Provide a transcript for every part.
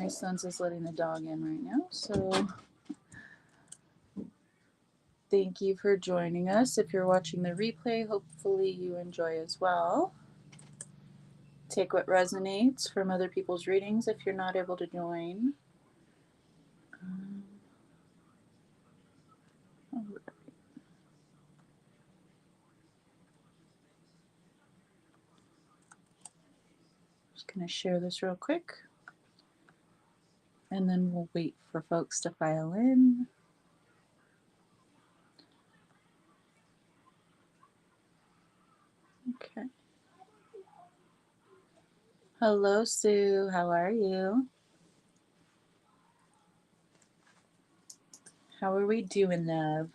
My son's is letting the dog in right now, so thank you for joining us. If you're watching the replay, hopefully you enjoy as well. Take what resonates from other people's readings if you're not able to join. All right. Just going to share this real quick, and then we'll wait for folks to file in. Okay. Hello, Sue. How are you? How are we doing, love?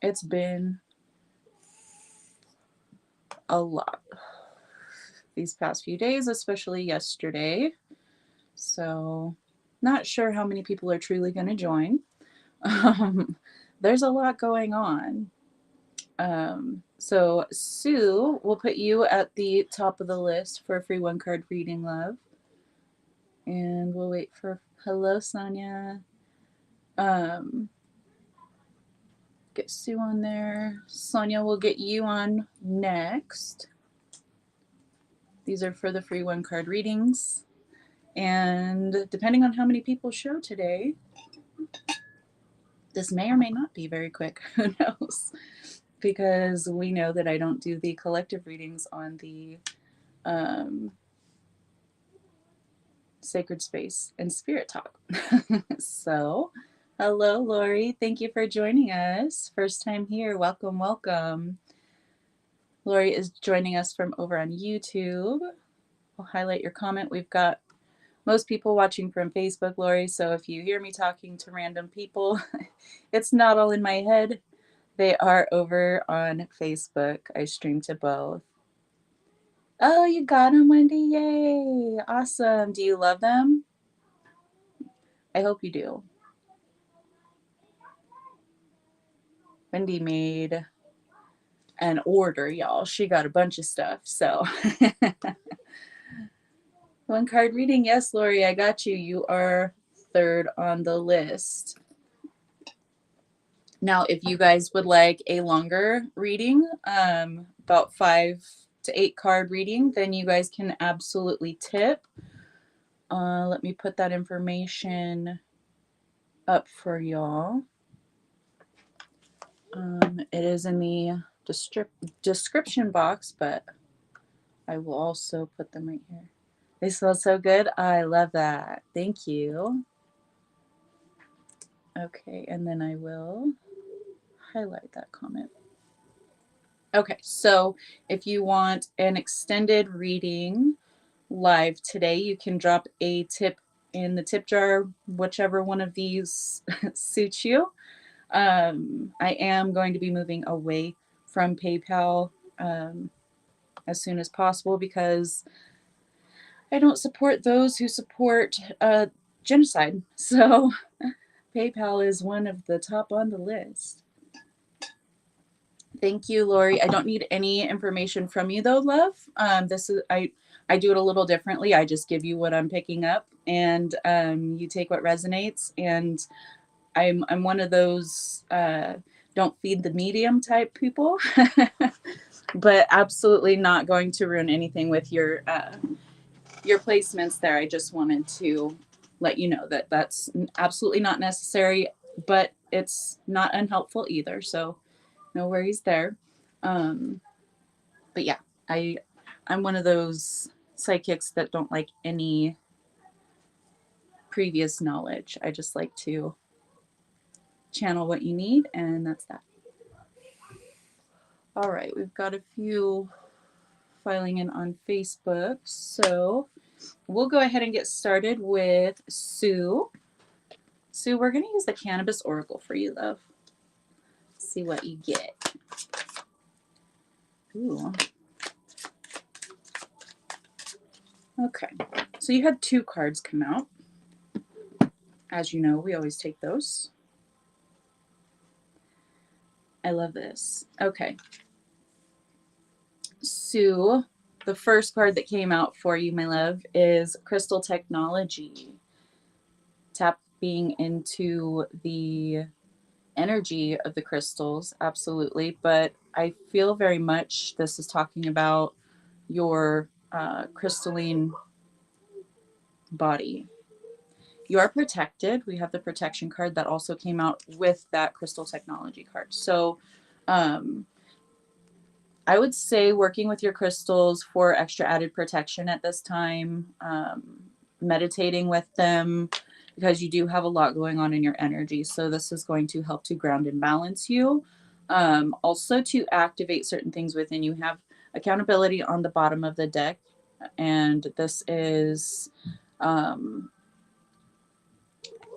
It's been a lot these past few days, especially yesterday. So, not sure how many people are truly going to join. There's a lot going on. So, Sue, we'll put you at the top of the list for a free one card reading, love. And we'll wait for hello, Sonia. Get Sue on there. Sonia, we'll get you on next. These are for the free one card readings. And depending on how many people show today, this may or may not be very quick. Who knows? Because we know that I don't do the collective readings on the Sacred Space and Spirit Talk. So, hello, Lori. Thank you for joining us. First time here. Welcome, welcome. Lori is joining us from over on YouTube. I'll highlight your comment. We've got most people watching from Facebook, Lori, so if you hear me talking to random people, it's not all in my head. They are over on Facebook. I stream to both. Oh, you got them, Wendy. Yay. Awesome. Do you love them? I hope you do. Wendy made an order, y'all. She got a bunch of stuff, so. One card reading. Yes, Lori, I got you. You are third on the list. Now, if you guys would like a longer reading, about 5 to 8 card reading, then you guys can absolutely tip. Let me put that information up for y'all. It is in the description box, but I will also put them right here. They smell so good. I love that. Thank you. Okay, and then I will highlight that comment. Okay, so if you want an extended reading live today, you can drop a tip in the tip jar, whichever one of these suits you. I am going to be moving away from PayPal as soon as possible because I don't support those who support genocide. So PayPal is one of the top on the list. Thank you, Lori. I don't need any information from you though, love. This is I do it a little differently. I just give you what I'm picking up, and you take what resonates. And I'm one of those don't feed the medium type people, but absolutely not going to ruin anything with your placements there. I just wanted to let you know that that's absolutely not necessary, but it's not unhelpful either. So no worries there. But yeah, I'm one of those psychics that don't like any previous knowledge. I just like to channel what you need, and that's that. All right, we've got a few filing in on Facebook, so we'll go ahead and get started with Sue. Sue, we're going to use the Cannabis Oracle for you, love. See what you get. Ooh. Okay, so you had 2 cards come out. As you know, we always take those. I love this. Okay. Sue, the first card that came out for you, my love, is Crystal Technology. Tapping into the energy of the crystals, absolutely. But I feel very much this is talking about your crystalline body. You are protected. We have the protection card that also came out with that crystal technology card. So I would say working with your crystals for extra added protection at this time, meditating with them, because you do have a lot going on in your energy. So this is going to help to ground and balance you. Also to activate certain things within you. Have accountability on the bottom of the deck. And this is, I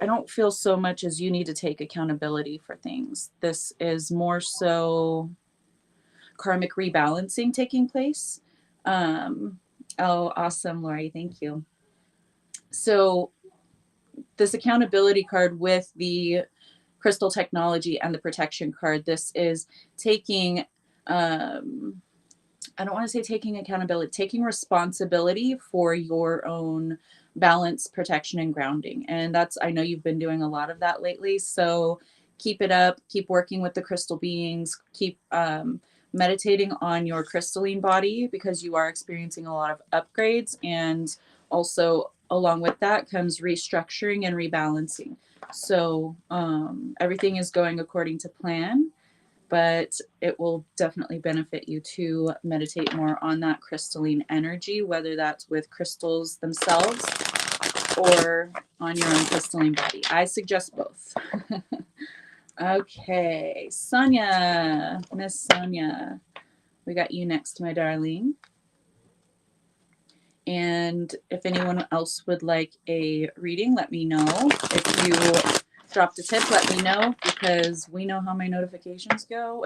don't feel so much as you need to take accountability for things. This is more so karmic rebalancing taking place. Oh, awesome, Lori. Thank you. So this accountability card with the crystal technology and the protection card, this is taking, I don't want to say taking accountability, taking responsibility for your own balance, protection, and grounding. And that's, I know you've been doing a lot of that lately. So keep it up, keep working with the crystal beings, keep meditating on your crystalline body, because you are experiencing a lot of upgrades. And also along with that comes restructuring and rebalancing. So everything is going according to plan, but it will definitely benefit you to meditate more on that crystalline energy, whether that's with crystals themselves or on your own crystalline body. I suggest both. Okay, Sonia, Miss Sonia, we got you next, my darling. And if anyone else would like a reading, let me know. If you dropped a tip, let me know, because we know how my notifications go.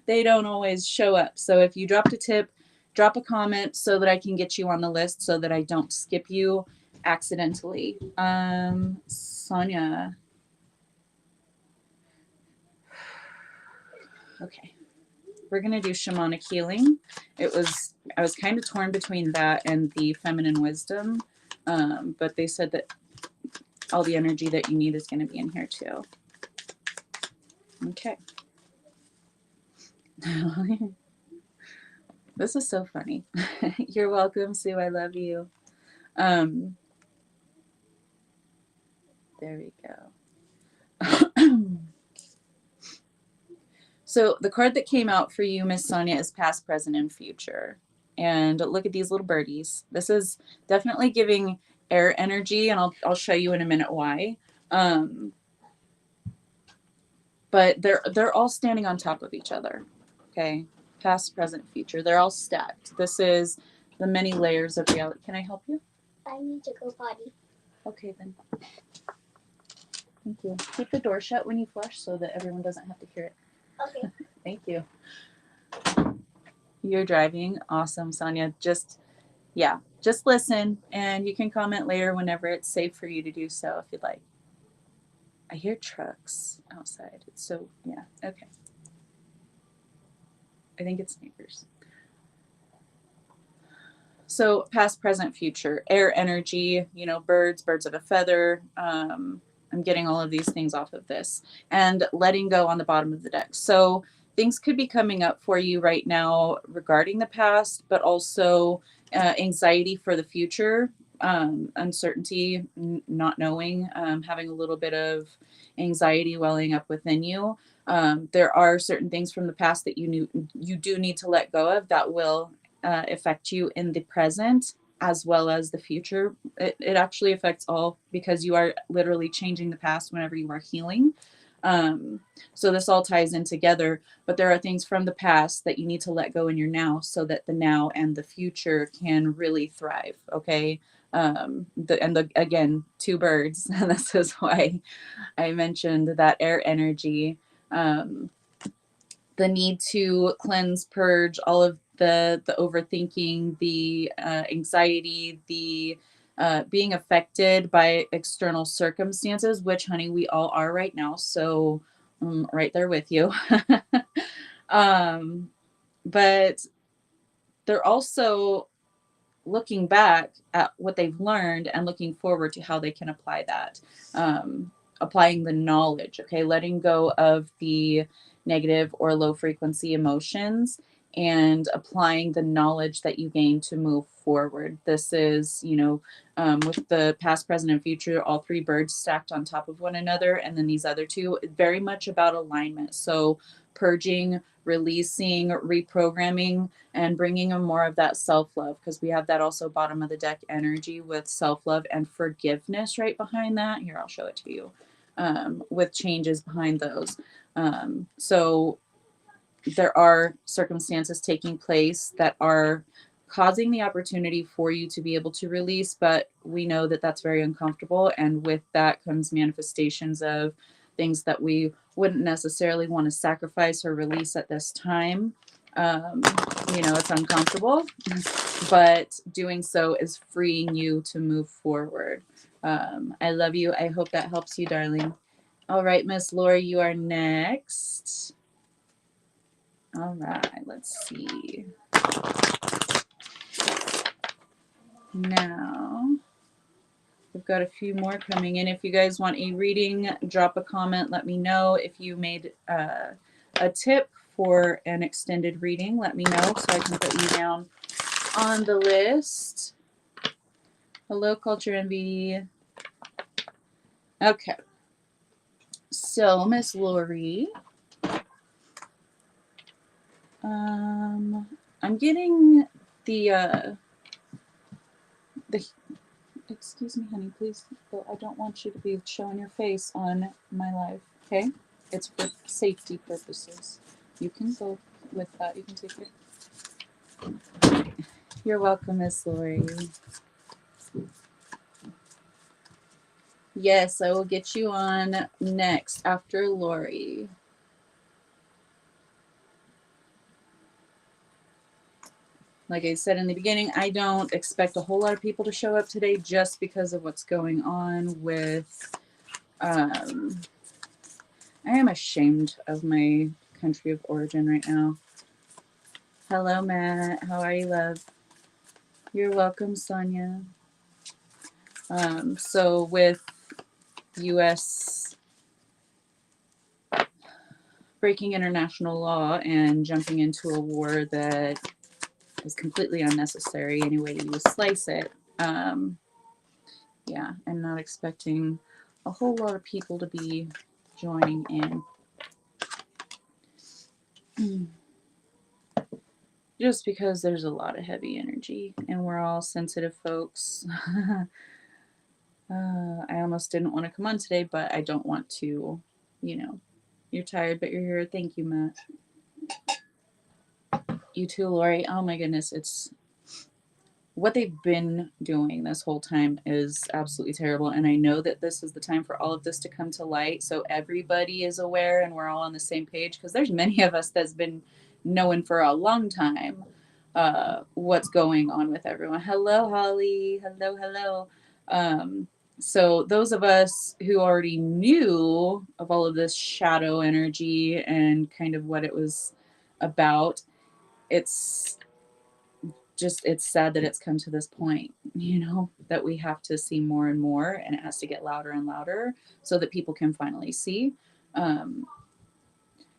They don't always show up. So if you dropped a tip, drop a comment so that I can get you on the list, so that I don't skip you accidentally. Sonia. Okay. We're going to do shamanic healing. I was kind of torn between that and the feminine wisdom. But they said that all the energy that you need is going to be in here too. Okay. This is so funny. You're welcome, Sue. I love you. There we go. So the card that came out for you, Miss Sonia, is past, present, and future. And look at these little birdies. This is definitely giving air energy, and I'll show you in a minute why. But they're all standing on top of each other. Okay, past, present, future. They're all stacked. This is the many layers of reality. Can I help you? I need to go potty. Okay then. Thank you. Keep the door shut when you flush so that everyone doesn't have to hear it. Okay. Thank you. You're driving. Awesome, Sonia. Just listen, and you can comment later whenever it's safe for you to do so if you'd like. I hear trucks outside. So, yeah. Okay. I think it's neighbors. So past, present, future, air energy, birds of a feather. I'm getting all of these things off of this, and letting go on the bottom of the deck. So things could be coming up for you right now regarding the past, but also anxiety for the future, uncertainty, not knowing, having a little bit of anxiety welling up within you. There are certain things from the past that you do need to let go of that will affect you in the present as well as the future. It actually affects all, because you are literally changing the past whenever you are healing. So this all ties in together, but there are things from the past that you need to let go in your now, so that the now and the future can really thrive. Okay. Again, two birds. And this is why I mentioned that air energy, the need to cleanse, purge all of the overthinking, the anxiety, the being affected by external circumstances, which, honey, we all are right now. So right there with you. But they're also looking back at what they've learned and looking forward to how they can apply that. Applying the knowledge, okay, letting go of the negative or low frequency emotions and applying the knowledge that you gain to move forward. This is, with the past, present, and future, all three birds stacked on top of one another, and then these other two, very much about alignment. So purging, releasing, reprogramming, and bringing in more of that self-love, because we have that also bottom of the deck energy with self-love and forgiveness right behind that. Here, I'll show it to you, with changes behind those. So there are circumstances taking place that are causing the opportunity for you to be able to release, but we know that that's very uncomfortable, and with that comes manifestations of things that we wouldn't necessarily want to sacrifice or release at this time. It's uncomfortable, but doing so is freeing you to move forward. I love you. I hope that helps you, darling. All right, Miss Laura, you are next. All right, let's see. Now, we've got a few more coming in. If you guys want a reading, drop a comment. Let me know. If you made a tip for an extended reading, let me know so I can put you down on the list. Hello, Culture Envy. Okay. So, Miss Lori, I'm getting the excuse me, honey, please. I don't want you to be showing your face on my live, okay? It's for safety purposes. You can go with that. You can take it. You're welcome, Miss Lori. Yes, I will get you on next after Lori. Like I said in the beginning, I don't expect a whole lot of people to show up today just because of what's going on with, I am ashamed of my country of origin right now. Hello, Matt. How are you, love? You're welcome, Sonia. So with U.S. breaking international law and jumping into a war that is completely unnecessary any way you slice it, yeah, I'm not expecting a whole lot of people to be joining in. Just because there's a lot of heavy energy and we're all sensitive folks. I almost didn't want to come on today, but I don't want to, you're tired, but you're here. Thank you, Matt. You too, Lori. Oh my goodness. It's what they've been doing this whole time is absolutely terrible. And I know that this is the time for all of this to come to light. So everybody is aware and we're all on the same page, because there's many of us that's been knowing for a long time what's going on with everyone. Hello, Holly. Hello. So those of us who already knew of all of this shadow energy and kind of what it was about, it's sad that it's come to this point, that we have to see more and more, and it has to get louder and louder so that people can finally see.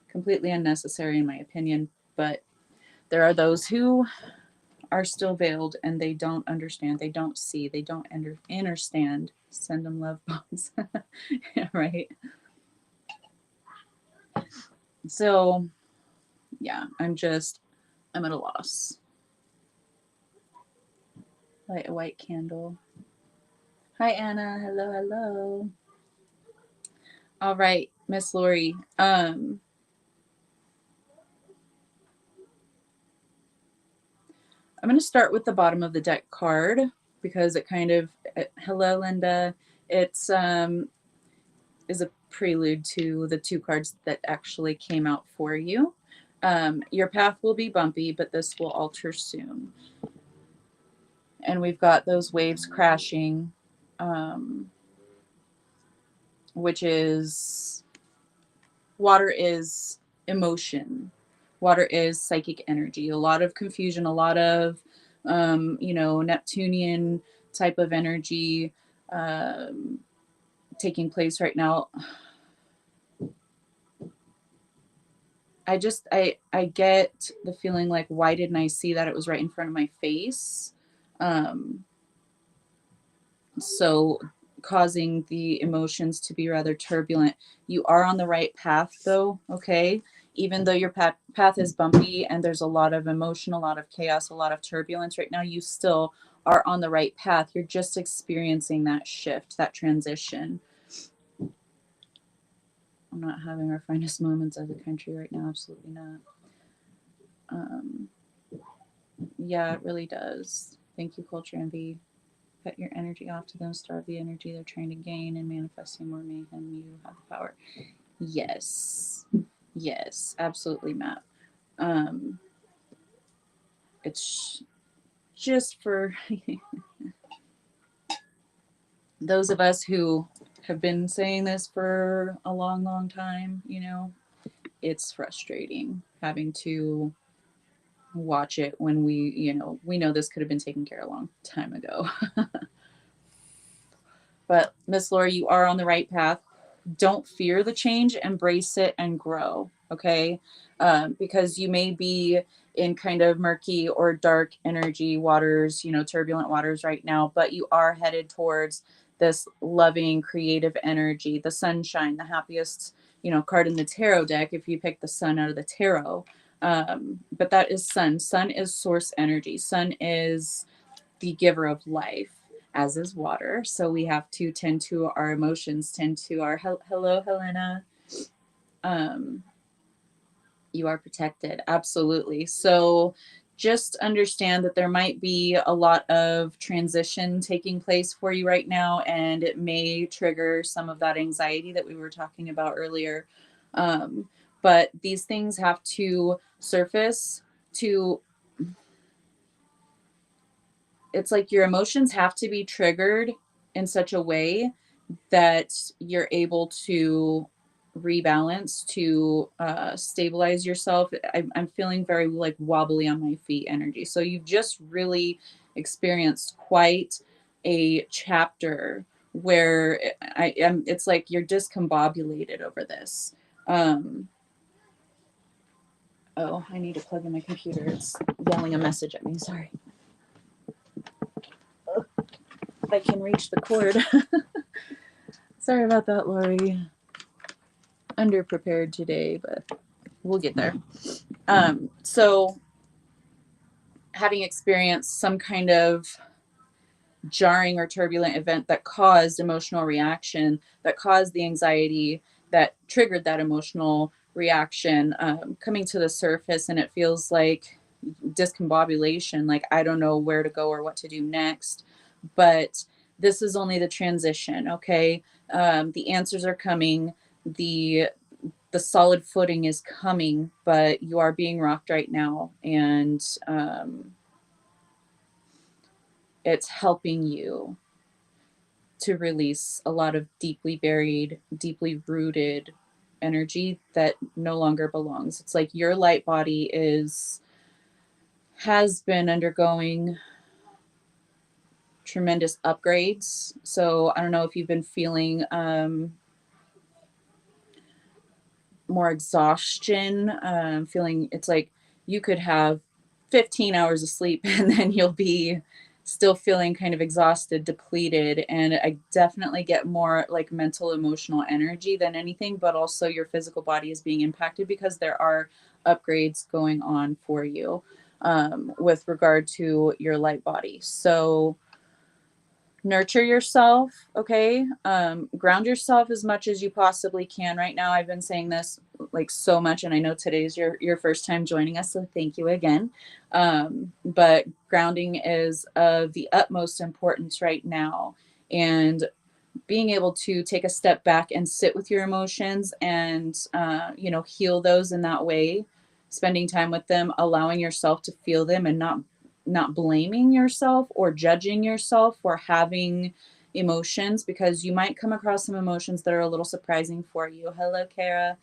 Completely unnecessary in my opinion, but there are those who are still veiled and they don't understand, they don't see, they don't understand. Send them love bombs. Right? So yeah, I'm at a loss. Light a white candle. Hi, Anna. Hello. All right, Miss Lori. I'm going to start with the bottom of the deck card because it kind of, hello, Linda. It's is a prelude to the two cards that actually came out for you. Your path will be bumpy, but this will alter soon. And we've got those waves crashing, which is, water is emotion. Water is psychic energy, a lot of confusion, a lot of, Neptunian type of energy taking place right now. I get the feeling like, why didn't I see that? It was right in front of my face. So causing the emotions to be rather turbulent. You are on the right path though, okay? Even though your path is bumpy and there's a lot of emotion, a lot of chaos, a lot of turbulence right now, you still are on the right path. You're just experiencing that shift, that transition. I'm not having our finest moments as a country right now, absolutely not. Yeah, it really does. Thank you, Culture Envy. Cut your energy off to them, starve the energy they're trying to gain, and manifesting more mayhem. You have the power. Yes. Yes, absolutely, Matt. It's just for those of us who have been saying this for a long, long time, it's frustrating having to watch it when we know this could have been taken care of a long time ago. But Miss Laura, you are on the right path. Don't fear the change, embrace it and grow. Okay. Because you may be in kind of murky or dark energy waters, turbulent waters right now, but you are headed towards this loving, creative energy, the sunshine, the happiest, card in the tarot deck, if you pick the sun out of the tarot. But that is sun. Sun is source energy. Sun is the giver of life, as is water. So we have to tend to our emotions, tend to our hello, Helena. You are protected. Absolutely. So just understand that there might be a lot of transition taking place for you right now, and it may trigger some of that anxiety that we were talking about earlier. But these things have to surface to, it's like your emotions have to be triggered in such a way that you're able to rebalance, to stabilize yourself. I'm feeling very like wobbly on my feet energy. So you've just really experienced quite a chapter where I am, it's like you're discombobulated over this. Oh, I need to plug in my computer. It's yelling a message at me. Sorry. If I can reach the cord. Sorry about that, Lori. Underprepared today, but we'll get there. So having experienced some kind of jarring or turbulent event that caused emotional reaction, that caused the anxiety, that triggered that emotional reaction, coming to the surface, and it feels like discombobulation, like I don't know where to go or what to do next. But this is only the transition, okay? The answers are coming. The solid footing is coming, but you are being rocked right now, and it's helping you to release a lot of deeply buried, deeply rooted energy that no longer belongs. It's like your light body has been undergoing tremendous upgrades. So I don't know if you've been feeling more exhaustion, feeling it's like you could have 15 hours of sleep and then you'll be still feeling kind of exhausted, depleted. And I definitely get more like mental, emotional energy than anything, but also your physical body is being impacted because there are upgrades going on for you with regard to your light body. So nurture yourself, okay? Ground yourself as much as you possibly can right now. I've been saying this like so much, and I know today's your first time joining us, so thank you again. But grounding is of the utmost importance right now, and being able to take a step back and sit with your emotions and heal those in that way, spending time with them, allowing yourself to feel them, and not blaming yourself or judging yourself for having emotions, because you might come across some emotions that are a little surprising for you. Hello, Kara.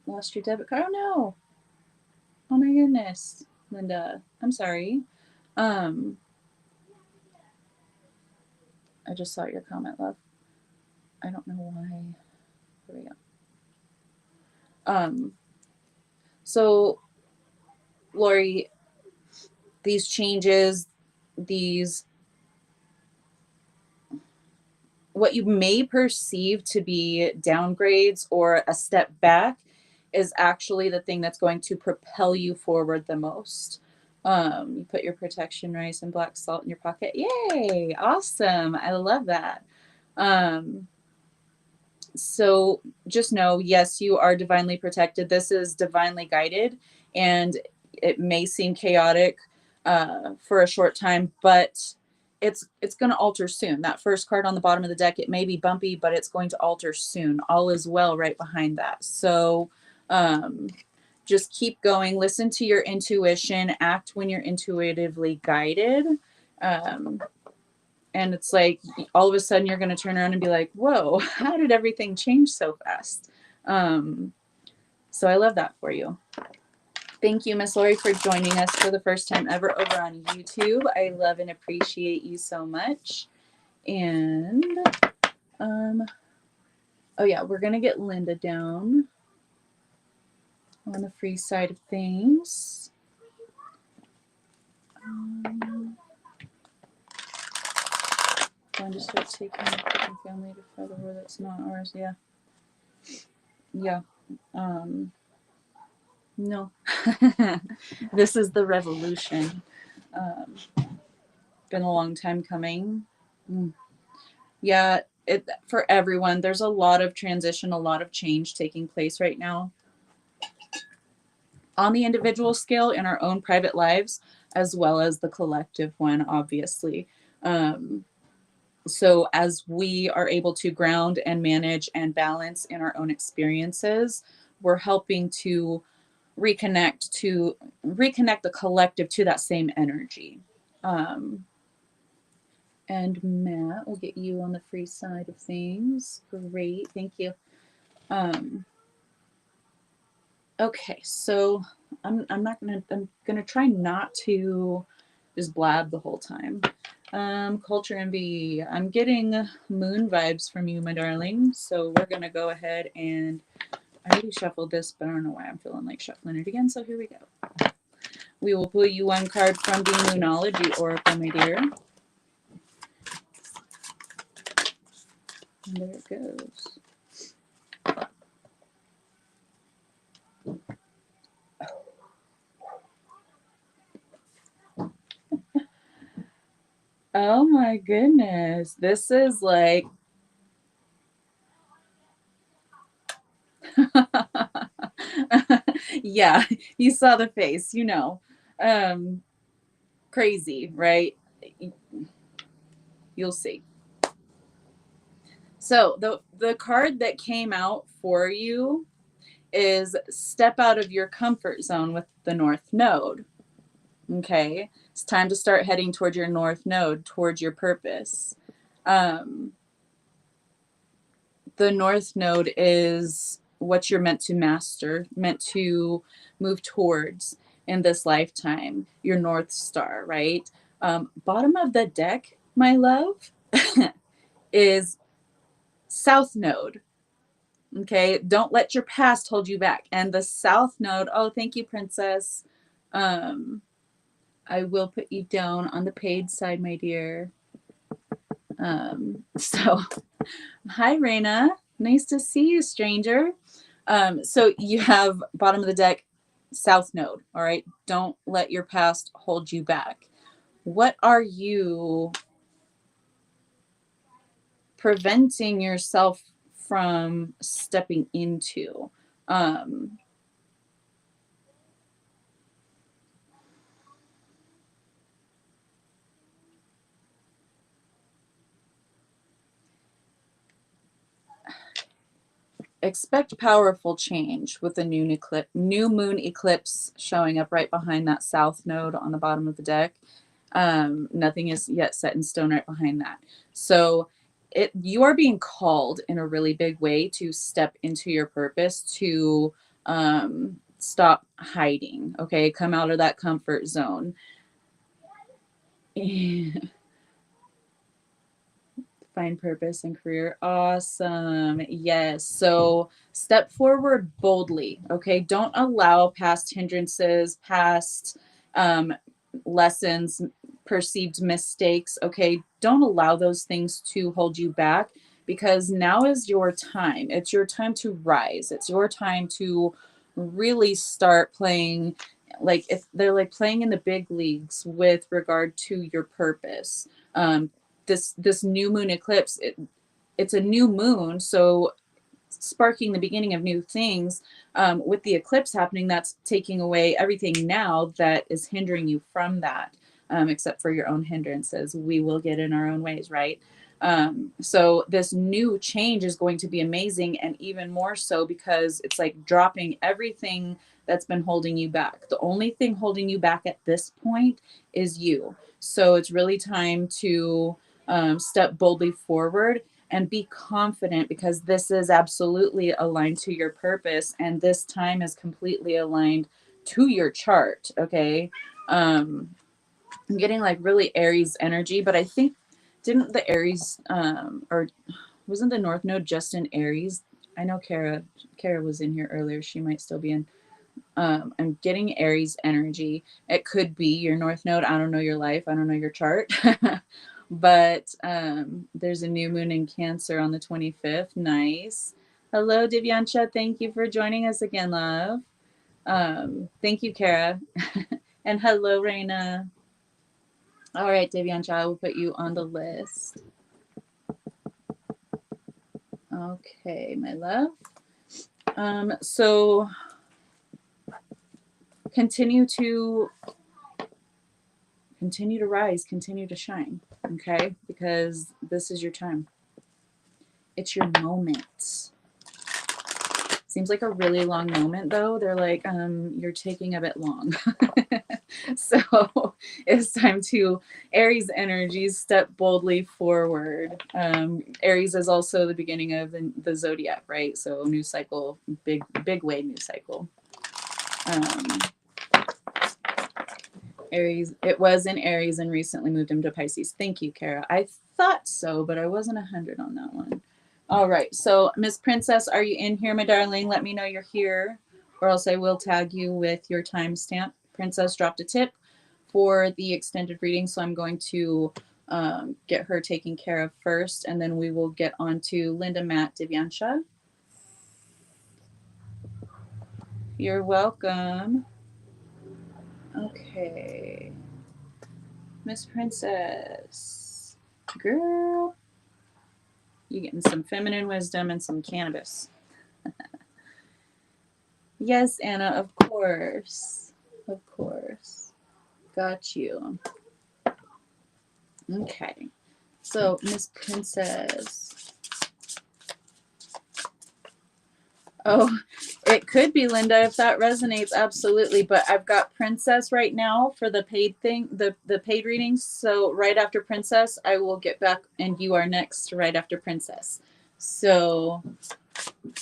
lost your debit card. Oh no. Oh my goodness, Linda. I'm sorry. I just saw your comment, love. I don't know why. There we go. So Lori, these changes, these what you may perceive to be downgrades or a step back is actually the thing that's going to propel you forward the most. You put your protection rice and black salt in your pocket. Yay! Awesome. I love that. So just know, yes, you are divinely protected. This is divinely guided, and it may seem chaotic for a short time, but it's going to alter soon. That first card on the bottom of the deck, it may be bumpy, but it's going to alter soon. All is well right behind that. So just keep going. Listen to your intuition. Act when you're intuitively guided. And it's like all of a sudden you're going to turn around and be like, whoa, how did everything change so fast? So I love that for you. Thank you, Miss Lori, for joining us for the first time ever over on YouTube. I love and appreciate you so much. And oh yeah, we're going to get Linda down on the free side of things. Going to start taking the family to fight a war that's not ours. Yeah. Yeah. No. This is the revolution. Been a long time coming. Yeah, for everyone, there's a lot of transition, a lot of change taking place right now. On the individual scale in our own private lives, as well as the collective one, obviously. So as we are able to ground and manage and balance in our own experiences, we're helping to reconnect the collective to that same energy. And Matt, we'll get you on the free side of things. Great, thank you. Okay, so I'm gonna try not to just blab the whole time. Culture MB, I'm getting moon vibes from you, my darling. So we're gonna go ahead and I already shuffled this, but I don't know why I'm feeling like shuffling it again. So here we go. We will pull you one card from the Moonology Oracle, my dear. And there it goes. Oh my goodness. This is like yeah, you saw the face, you know. Crazy, right? You'll see. So the card that came out for you is step out of your comfort zone with the North Node. Okay, it's time to start heading toward your North Node, towards your purpose. The North Node is what you're meant to master, meant to move towards in this lifetime, your North Star, right? Bottom of the deck, my love, is South Node. Okay, don't let your past hold you back. And the South Node, oh, thank you, Princess. I will put you down on the paid side, my dear. So, hi, Raina. Nice to see you, stranger. So you have bottom of the deck, South Node. All right, don't let your past hold you back. What are you preventing yourself from stepping into? Expect powerful change with the new moon eclipse showing up right behind that South Node on the bottom of the deck. Nothing is yet set in stone right behind that. So you are being called in a really big way to step into your purpose, to Stop hiding. Okay. Come out of that comfort zone. Find purpose and career. Awesome. Yes. So step forward boldly. Okay. Don't allow past hindrances, past lessons, perceived mistakes. Okay. Don't allow those things to hold you back, because now is your time. It's your time to rise. It's your time to really start playing, like if they're like playing in the big leagues with regard to your purpose. This new moon eclipse, it's a new moon, so sparking the beginning of new things. With the eclipse happening, that's taking away everything now that is hindering you from that, except for your own hindrances. We will get in our own ways, right? So this new change is going to be amazing, and even more so because it's like dropping everything that's been holding you back. The only thing holding you back at this point is you. So it's really time to step boldly forward and be confident, because this is absolutely aligned to your purpose, and this time is completely aligned to your chart. Okay. I'm getting like really Aries energy, but I think, didn't the Aries or wasn't the North Node just in Aries? I know Kara was in here earlier. She might still be in. I'm getting Aries energy. It could be your North Node. I don't know your life. I don't know your chart. But there's a new moon in Cancer on the 25th. Nice. Hello, Divyansha. Thank you for joining us again, love. Thank you, Kara. And hello, Raina. All right, Divyansha, I will put you on the list. Okay, my love. So continue to rise, continue to shine, okay? Because this is your time. It's your moment. Seems like a really long moment, though. They're like, you're taking a bit long. So it's time to, Aries energies, step boldly forward. Aries is also the beginning of the zodiac, right? So new cycle, big way new cycle. Aries, it was in Aries and recently moved him to Pisces. Thank you, Kara. I thought so, but I wasn't 100 on that one. All right, so Miss Princess, are you in here, my darling? Let me know you're here, or else I will tag you with your timestamp. Princess dropped a tip for the extended reading, so I'm going to get her taken care of first, and then we will get on to Linda, Matt, Divyansha. You're welcome. Okay. Miss Princess. Girl. You getting some feminine wisdom and some cannabis. Yes, Anna, of course. Of course. Got you. Okay. So, Miss Princess. Oh, it could be Linda if that resonates, absolutely. But I've got Princess right now for the paid thing, the paid readings. So right after Princess, I will get back, and you are next right after Princess. So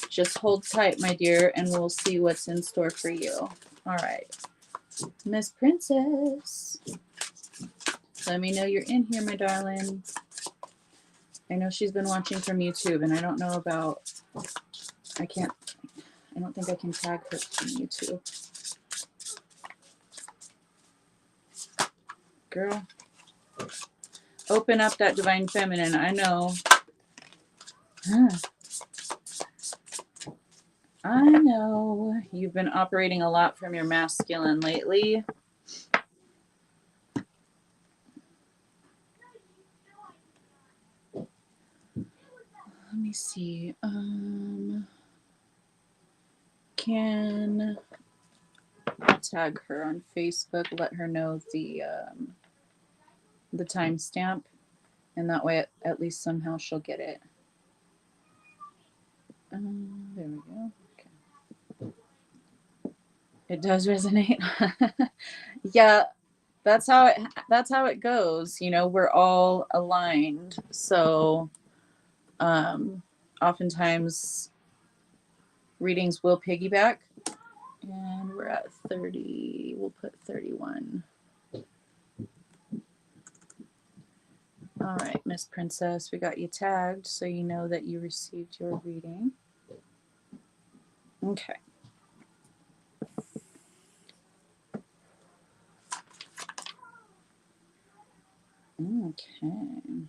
just hold tight, my dear, and we'll see what's in store for you. All right, Miss Princess, let me know you're in here, my darling. I know she's been watching from YouTube, and I don't know about, I don't think I can tag her from YouTube. Girl, open up that divine feminine. I know. I know. You've been operating a lot from your masculine lately. Let me see. Can I'll tag her on Facebook, let her know the timestamp, and that way at least somehow she'll get it. There we go. Okay. It does resonate. Yeah, that's how it goes. You know, we're all aligned. So oftentimes readings will piggyback. And we're at 30. We'll put 31. All right, Miss Princess, we got you tagged so you know that you received your reading. Okay. Okay.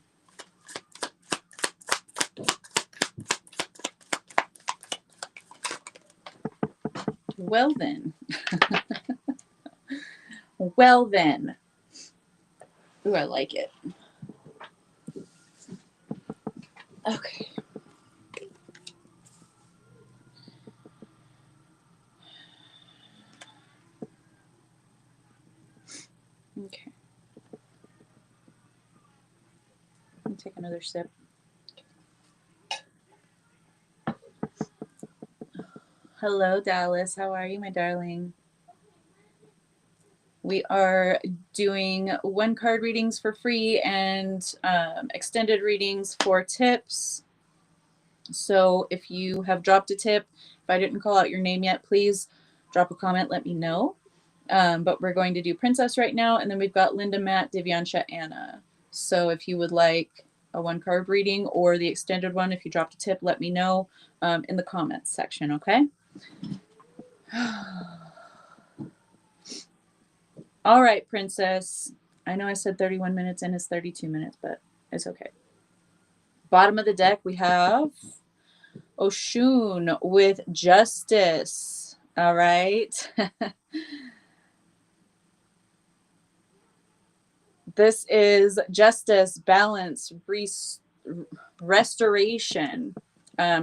Well then. Well then. Ooh, I like it. Okay. Okay. Let me take another sip. Hello, Dallas. How are you, my darling? We are doing 1-card readings for free and extended readings for tips. So if you have dropped a tip, if I didn't call out your name yet, please drop a comment, let me know. But we're going to do Princess right now, and then we've got Linda, Matt, Divyansha, Anna. So if you would like a 1-card reading or the extended one, if you dropped a tip, let me know in the comments section, okay? All right, Princess. I know I said 31 minutes and it's 32 minutes, but it's okay. Bottom of the deck, we have Oshun with Justice. All right. This is justice, balance, restoration.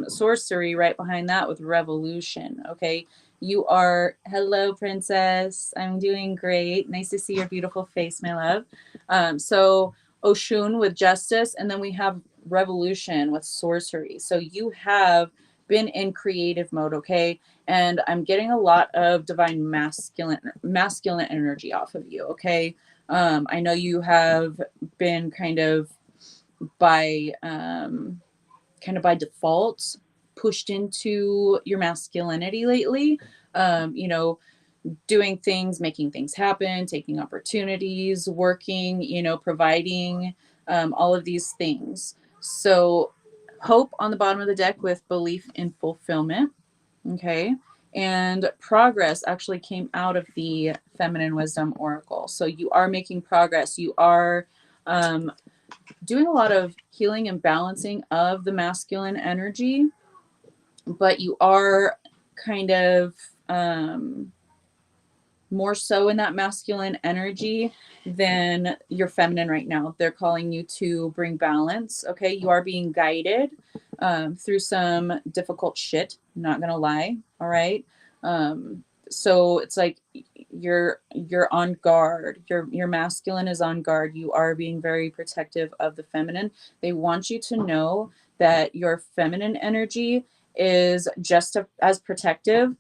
Sorcery right behind that with revolution. Okay. You are, hello, Princess. I'm doing great. Nice to see your beautiful face, my love. So Oshun with justice, and then we have revolution with sorcery. So you have been in creative mode, okay? And I'm getting a lot of divine masculine energy off of you, okay? I know you have been kind of by default pushed into your masculinity lately. You know, doing things, making things happen, taking opportunities, working, you know, providing, all of these things. So hope on the bottom of the deck with belief in fulfillment. Okay. And progress actually came out of the feminine wisdom oracle. So you are making progress. You are doing a lot of healing and balancing of the masculine energy, but you are kind of more so in that masculine energy than your feminine right now. They're calling you to bring balance. Okay. You are being guided through some difficult shit. Not going to lie. All right. So it's like you're on guard. Your masculine is on guard. You are being very protective of the feminine. They want you to know that your feminine energy is just as protective.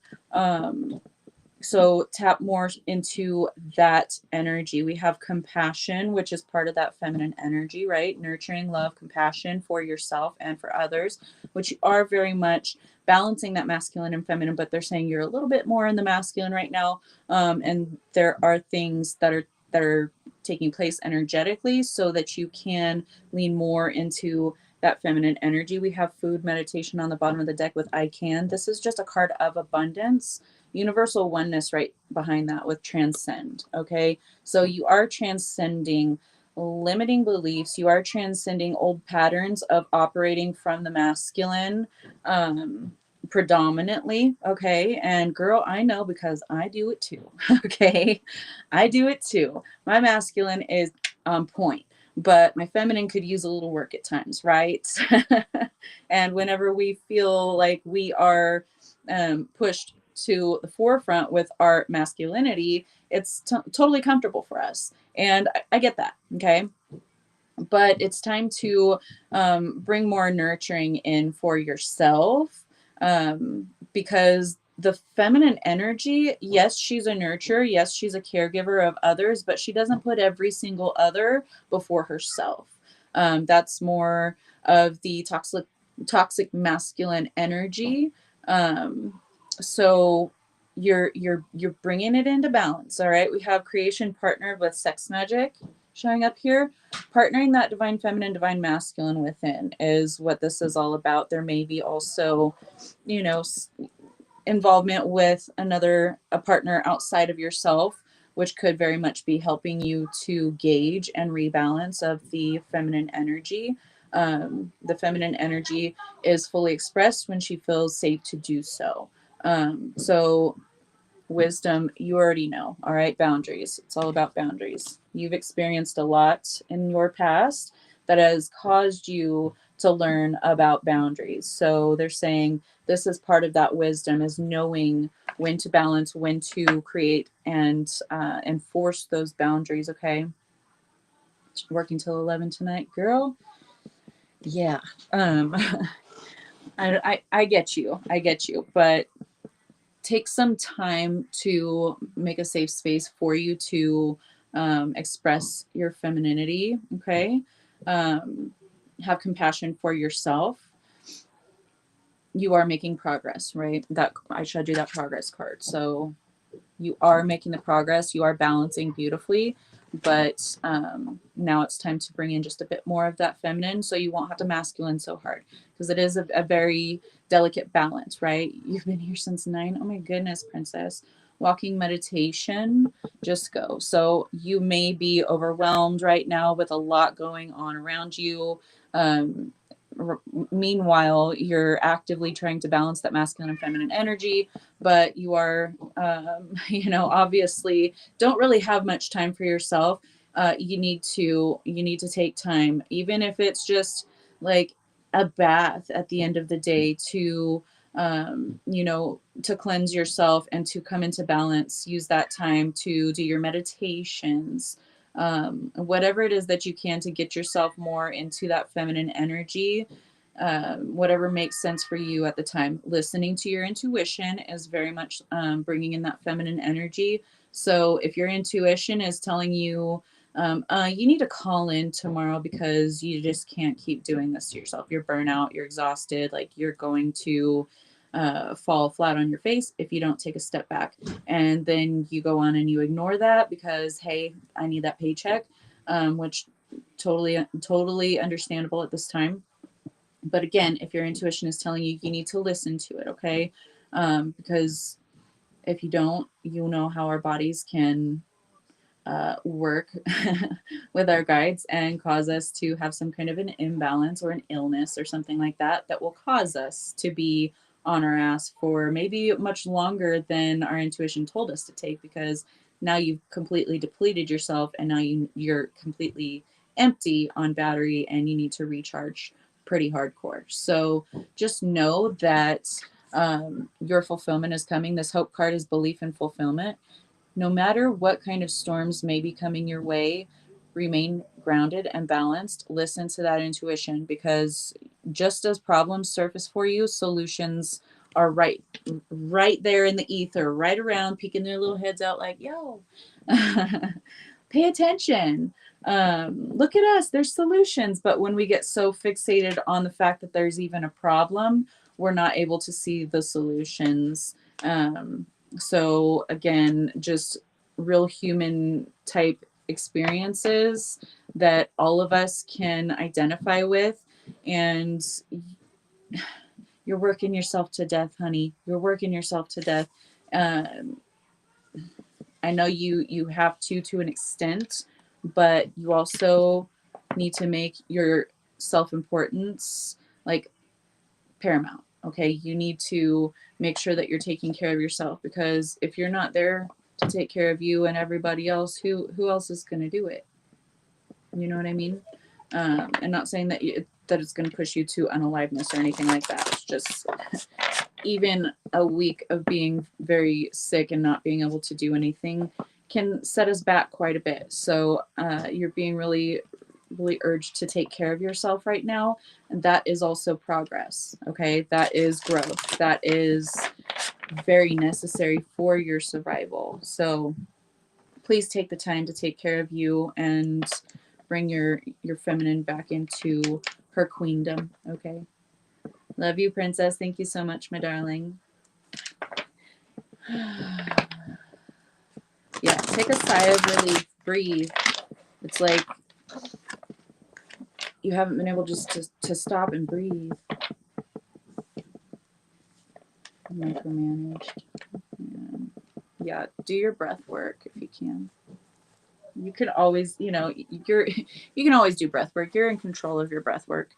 So tap more into that energy. We have compassion, which is part of that feminine energy, right? Nurturing, love, compassion for yourself and for others, which are very much balancing that masculine and feminine, but they're saying you're a little bit more in the masculine right now. And there are things that are taking place energetically so that you can lean more into that feminine energy. We have food meditation on the bottom of the deck with I can. This is just a card of abundance, universal oneness right behind that with transcend. Okay. So you are transcending limiting beliefs. You are transcending old patterns of operating from the masculine, predominantly. Okay. And girl, I know because I do it too. Okay. I do it too. My masculine is on point, but my feminine could use a little work at times, right? And whenever we feel like we are pushed to the forefront with our masculinity, it's totally comfortable for us. And I get that. Okay. But it's time to bring more nurturing in for yourself, because the feminine energy, yes, she's a nurturer. Yes, she's a caregiver of others, but she doesn't put every single other before herself. That's more of the toxic masculine energy. So you're bringing it into balance. All right, we have creation partnered with sex magic showing up here. Partnering that divine feminine, divine masculine within is what this is all about. There may be also, you know, involvement with a partner outside of yourself, which could very much be helping you to gauge and rebalance of the feminine energy. The feminine energy is fully expressed when she feels safe to do so. So wisdom, you already know. All right, boundaries. It's all about boundaries. You've experienced a lot in your past that has caused you to learn about boundaries. So they're saying this is part of that wisdom, is knowing when to balance, when to create and enforce those boundaries. Okay, working till 11 tonight, girl. Yeah. um I get you, but take some time to make a safe space for you to express your femininity. Okay. um, have compassion for yourself. You are making progress, right? That I showed you that progress card. So you are making the progress, you are balancing beautifully, but now it's time to bring in just a bit more of that feminine so you won't have to masculine so hard, because it is a very delicate balance, right? You've been here since 9. Oh my goodness, princess. Walking meditation, just go. So you may be overwhelmed right now with a lot going on around you. um, Meanwhile, you're actively trying to balance that masculine and feminine energy, but you are, obviously don't really have much time for yourself. You need to take time, even if it's just like a bath at the end of the day, to cleanse yourself and to come into balance. Use that time to do your meditations, whatever it is that you can to get yourself more into that feminine energy. Whatever makes sense for you at the time. Listening to your intuition is very much bringing in that feminine energy. So if your intuition is telling you, you need to call in tomorrow because you just can't keep doing this to yourself. You're burnout, you're exhausted, like you're going to fall flat on your face if you don't take a step back. And then you go on and you ignore that because, hey, I need that paycheck, which totally understandable at this time. But again, if your intuition is telling you, you need to listen to it, okay? Because if you don't, you know how our bodies can work with our guides and cause us to have some kind of an imbalance or an illness or something like that, that will cause us to be on our ass for maybe much longer than our intuition told us to take, because now you've completely depleted yourself and now you're completely empty on battery and you need to recharge pretty hardcore. So just know that your fulfillment is coming. This hope card is belief in fulfillment. No matter what kind of storms may be coming your way, remain grounded and balanced. Listen to that intuition, because just as problems surface for you, solutions are right there in the ether, right around, peeking their little heads out like, yo, pay attention. Look at us, there's solutions. But when we get so fixated on the fact that there's even a problem, we're not able to see the solutions. So again, just real human type experiences that all of us can identify with. And you're working yourself to death, honey. You're working yourself to death. Um, I know you have to an extent, but you also need to make your self-importance like paramount. Okay, you need to make sure that you're taking care of yourself, because if you're not there to take care of you and everybody else, who else is going to do it? You know what I mean? And not saying that it's going to push you to unaliveness or anything like that. It's just even a week of being very sick and not being able to do anything can set us back quite a bit. So you're being really urged to take care of yourself right now. And that is also progress. Okay. That is growth. That is very necessary for your survival. So please take the time to take care of you and bring your feminine back into her queendom. Okay. Love you, princess. Thank you so much, my darling. Yeah, take a sigh of relief. Breathe. It's like you haven't been able just to stop and breathe. Micromanaged. Yeah, do your breath work if you can. You can always, you can always do breath work. You're in control of your breath work.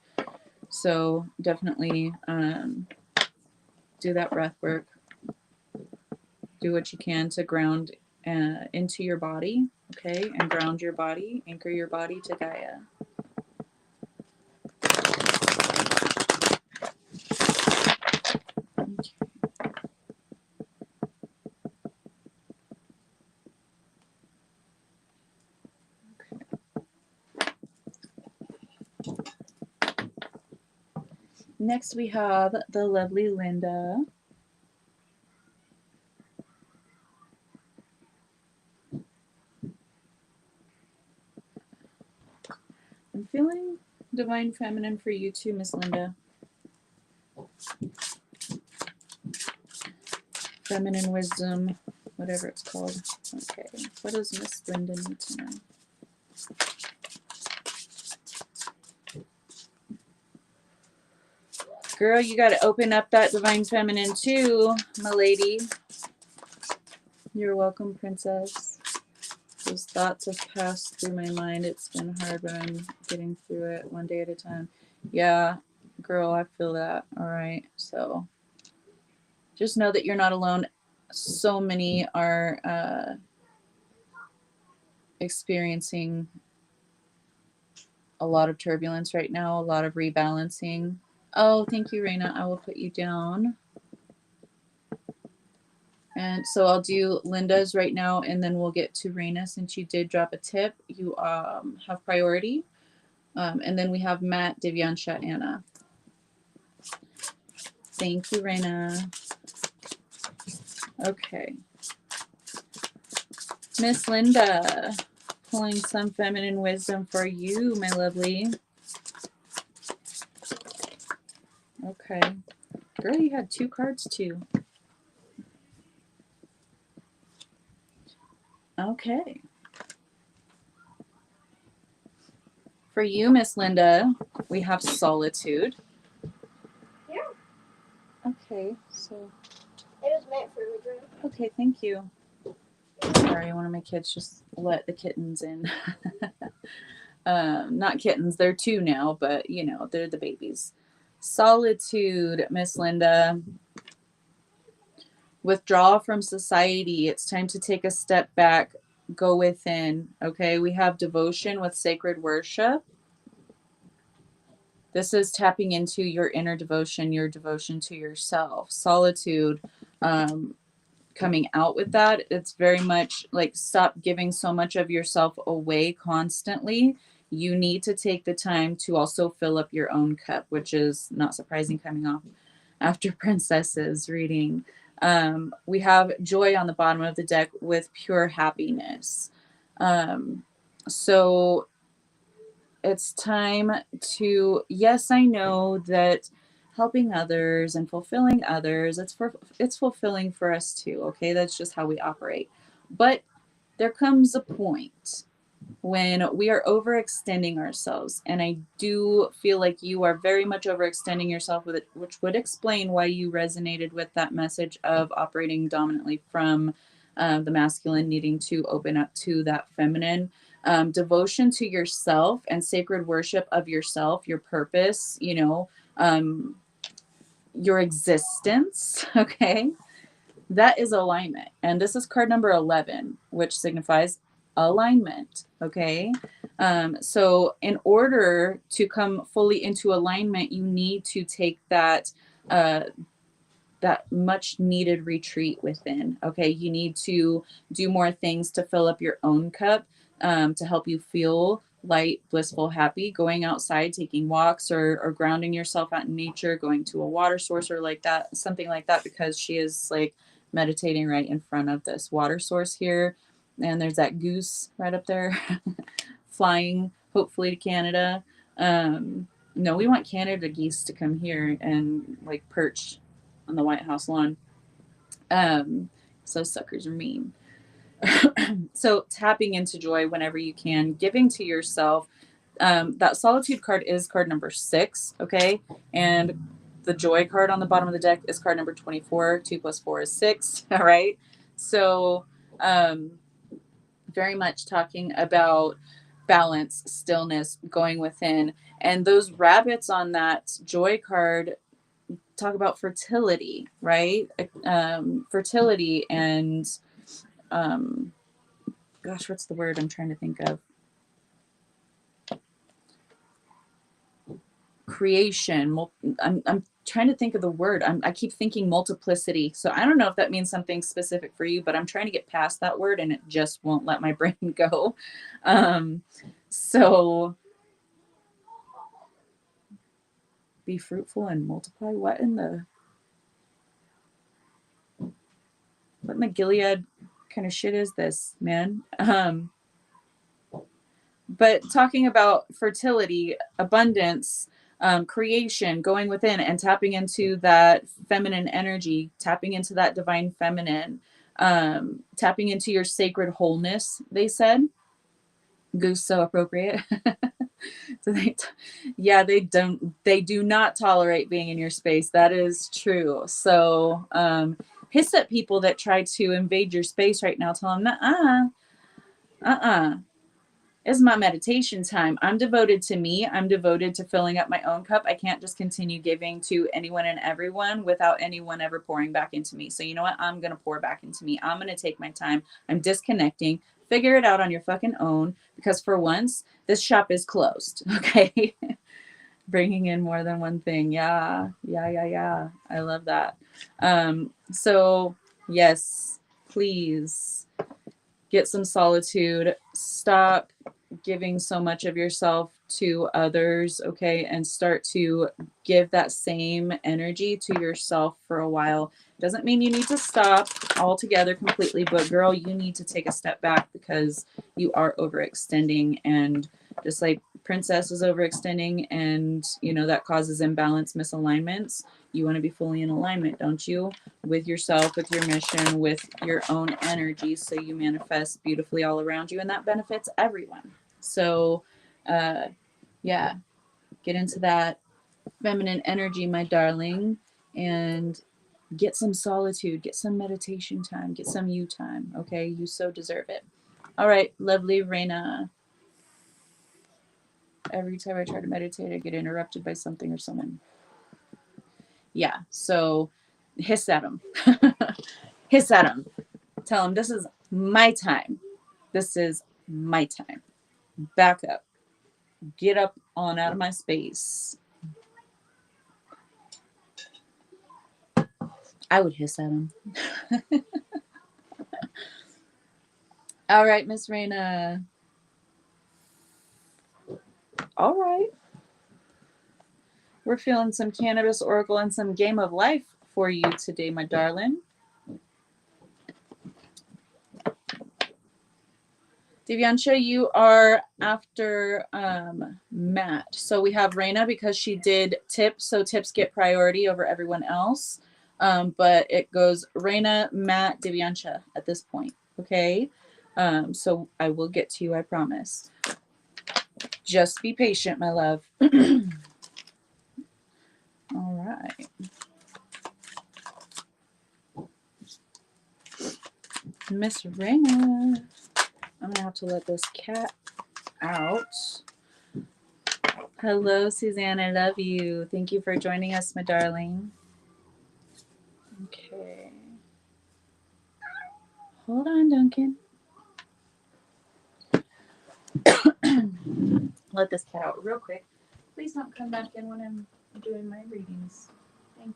So definitely do that breath work. Do what you can to ground into your body, okay? And ground your body, anchor your body to Gaia. Okay. Next we have the lovely Linda. I'm feeling divine feminine for you too, Miss Linda. Feminine wisdom, whatever it's called. Okay, what does Miss Linda need to know? Girl, you got to open up that divine feminine too, my lady. You're welcome, princess. Those thoughts have passed through my mind. It's been hard, but I'm getting through it one day at a time. Yeah, girl, I feel that. All right. So just know that you're not alone. So many are experiencing a lot of turbulence right now, a lot of rebalancing. Oh, thank you, Raina. I will put you down. And so I'll do Linda's right now, and then we'll get to Raina since you did drop a tip. You have priority. And then we have Matt, Divyansha, Anna. Thank you, Raina. Okay. Miss Linda, pulling some feminine wisdom for you, my lovely. Okay. Girl, you had 2 cards too. Okay. For you, Miss Linda, we have solitude. Yeah. Okay, so. It was meant for the room. Okay, thank you. Sorry, one of my kids just let the kittens in. Not kittens, they're 2 now, but they're the babies. Solitude, Miss Linda. Withdraw from society. It's time to take a step back, go within. Okay, we have devotion with sacred worship. This is tapping into your inner devotion, your devotion to yourself. Solitude, coming out with that. It's very much like stop giving so much of yourself away constantly. You need to take the time to also fill up your own cup, which is not surprising coming off after Princess's reading. We have joy on the bottom of the deck with pure happiness. So it's time to, yes, I know that helping others and fulfilling others, it's fulfilling for us too, okay? That's just how we operate. But there comes a point when we are overextending ourselves, and I do feel like you are very much overextending yourself with it, which would explain why you resonated with that message of operating dominantly from the masculine, needing to open up to that feminine. Devotion to yourself and sacred worship of yourself, your purpose, your existence, okay? That is alignment. And this is card number 11, which signifies alignment, okay? So in order to come fully into alignment, you need to take that that much needed retreat within, okay? You need to do more things to fill up your own cup, to help you feel light, blissful, happy, going outside, taking walks, or grounding yourself out in nature, going to a water source or like that, something like that, because she is like meditating right in front of this water source here. And there's that goose right up there flying, hopefully to Canada. No, we want Canada geese to come here and like perch on the White House lawn. So suckers are mean. So tapping into joy whenever you can, giving to yourself. That solitude card is card number 6, okay? And the joy card on the bottom of the deck is card number 24. 2 plus 4 is 6, all right? So very much talking about balance, stillness, going within. And those rabbits on that joy card talk about fertility, right? Fertility and gosh, what's the word I'm trying to think of? Creation. I'm trying to think of the word. I keep thinking multiplicity. So I don't know if that means something specific for you, but I'm trying to get past that word and it just won't let my brain go. So be fruitful and multiply. What in the Gilead kind of shit is this, man? But talking about fertility, abundance, creation, going within and tapping into that feminine energy, tapping into that divine feminine, tapping into your sacred wholeness, they said. Goose, so appropriate. So they do not tolerate being in your space. That is true. So hiss at people that try to invade your space right now. Tell them, it's my meditation time. I'm devoted to me. I'm devoted to filling up my own cup. I can't just continue giving to anyone and everyone without anyone ever pouring back into me. So you know what? I'm going to pour back into me. I'm going to take my time. I'm disconnecting. Figure it out on your fucking own, because for once, this shop is closed. Okay. Bringing in more than one thing. Yeah. I love that. So yes, please get some solitude. Stop giving so much of yourself to others, okay? And start to give that same energy to yourself for a while. Doesn't mean you need to stop altogether completely, but girl, you need to take a step back because you are overextending, and just like Princess is overextending, and you know that causes imbalance, misalignments. You want to be fully in alignment, don't you? With yourself, with your mission, with your own energy, so you manifest beautifully all around you, and that benefits everyone. So yeah, get into that feminine energy, my darling, and get some solitude, get some meditation time, get some you time, okay? You so deserve it. All right, lovely Reina. Every time I try to meditate, I get interrupted by something or someone. Yeah, so hiss at them. Hiss at them. Tell them this is my time. This is my time. Back up. Get up on out of my space. I would hiss at him. All right, Miss Raina. All right. We're feeling some cannabis oracle and some game of life for you today, my darling. Divyansha, you are after Matt. So we have Raina because she did tips, so tips get priority over everyone else. But it goes Raina, Matt, Divyansha at this point. Okay. So I will get to you, I promise. Just be patient, my love. All right. Miss Raina. I'm gonna have to let this cat out. Hello, Suzanne. I love you. Thank you for joining us, my darling. Okay. Hold on, Duncan. Let this cat out real quick. Please don't come back in when I'm doing my readings. Thank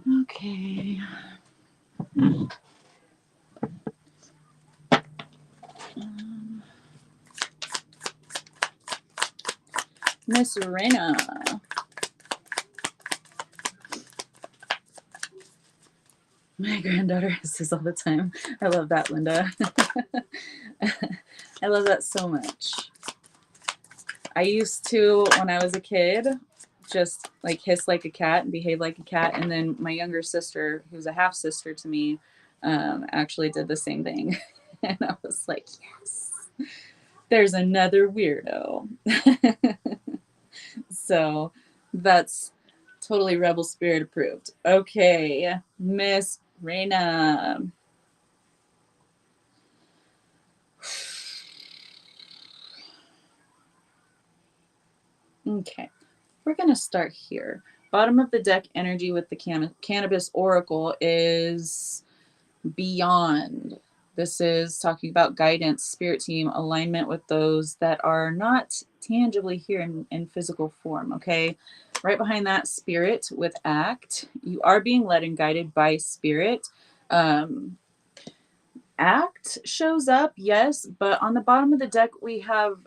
you. Okay. Miss Rena. My granddaughter says this all the time. I love that, Linda. I love that so much. I used to, when I was a kid, just like hiss like a cat and behave like a cat. And then my younger sister, who's a half sister to me, actually did the same thing. And I was like, yes, there's another weirdo. So that's totally Rebel Spirit approved. Okay, Miss Reina. Okay, we're going to start here. Bottom of the deck energy with the Cannabis Oracle is beyond. This is talking about guidance, spirit team, alignment with those that are not tangibly here in physical form, okay? Right behind that, spirit with act. You are being led and guided by spirit. Act shows up, yes, but on the bottom of the deck, we have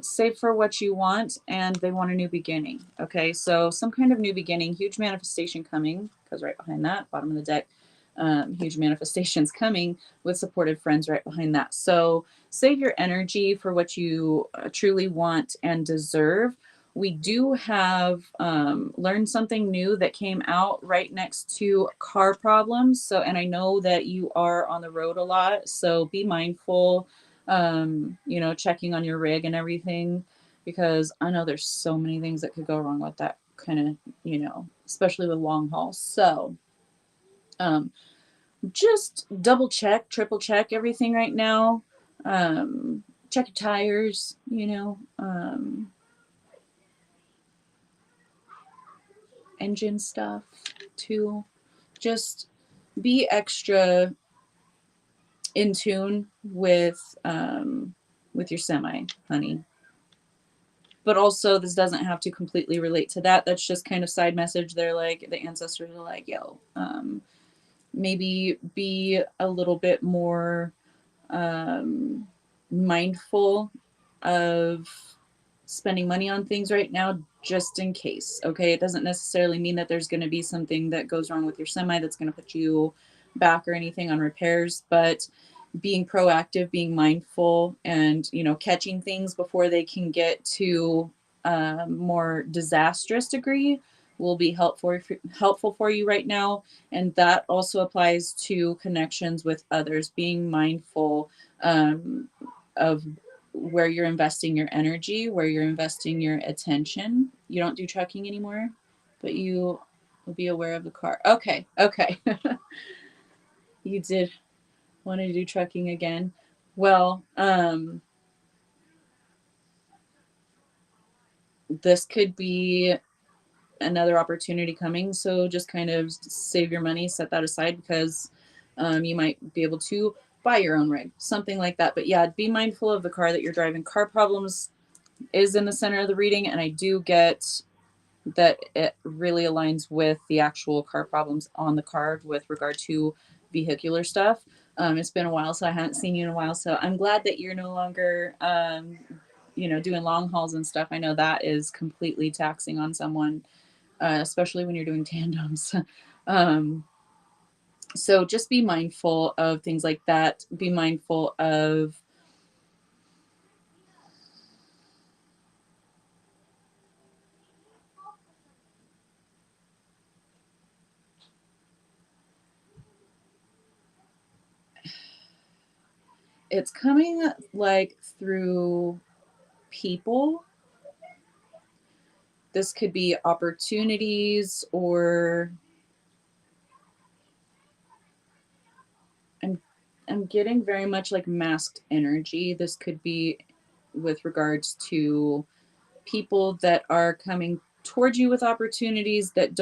save for what you want, and they want a new beginning. Okay, so some kind of new beginning, huge manifestation coming, because right behind that, bottom of the deck, huge manifestations coming with supportive friends right behind that. So save your energy for what you truly want and deserve. We do have learned something new that came out right next to car problems. So, and I know that you are on the road a lot, so be mindful, checking on your rig and everything, because I know there's so many things that could go wrong with that kind of, especially with long hauls. So, just double check, triple check everything right now. Check your tires, engine stuff too. Just be extra in tune with your semi, honey. But also, this doesn't have to completely relate to that. That's just kind of side message. They're like, the ancestors are like, yo, maybe be a little bit more mindful of spending money on things right now, just in case. Okay, it doesn't necessarily mean that there's going to be something that goes wrong with your semi that's going to put you back or anything on repairs, but being proactive, being mindful, and catching things before they can get to a more disastrous degree will be helpful for you right now. And that also applies to connections with others, being mindful of where you're investing your energy, where you're investing your attention. You don't do trucking anymore, but you will be aware of the car. Okay. You did want to do trucking again. Well, this could be another opportunity coming. So just kind of save your money, set that aside, because you might be able to buy your own rig, something like that. But yeah, be mindful of the car that you're driving. Car problems is in the center of the reading, and I do get that it really aligns with the actual car problems on the card with regard to vehicular stuff. It's been a while, so I haven't seen you in a while. So I'm glad that you're no longer, doing long hauls and stuff. I know that is completely taxing on someone, especially when you're doing tandems. um, so just be mindful of things like that. Be mindful of it's coming like through people. This could be opportunities, or I'm getting very much like masked energy. This could be with regards to people that are coming towards you with opportunities that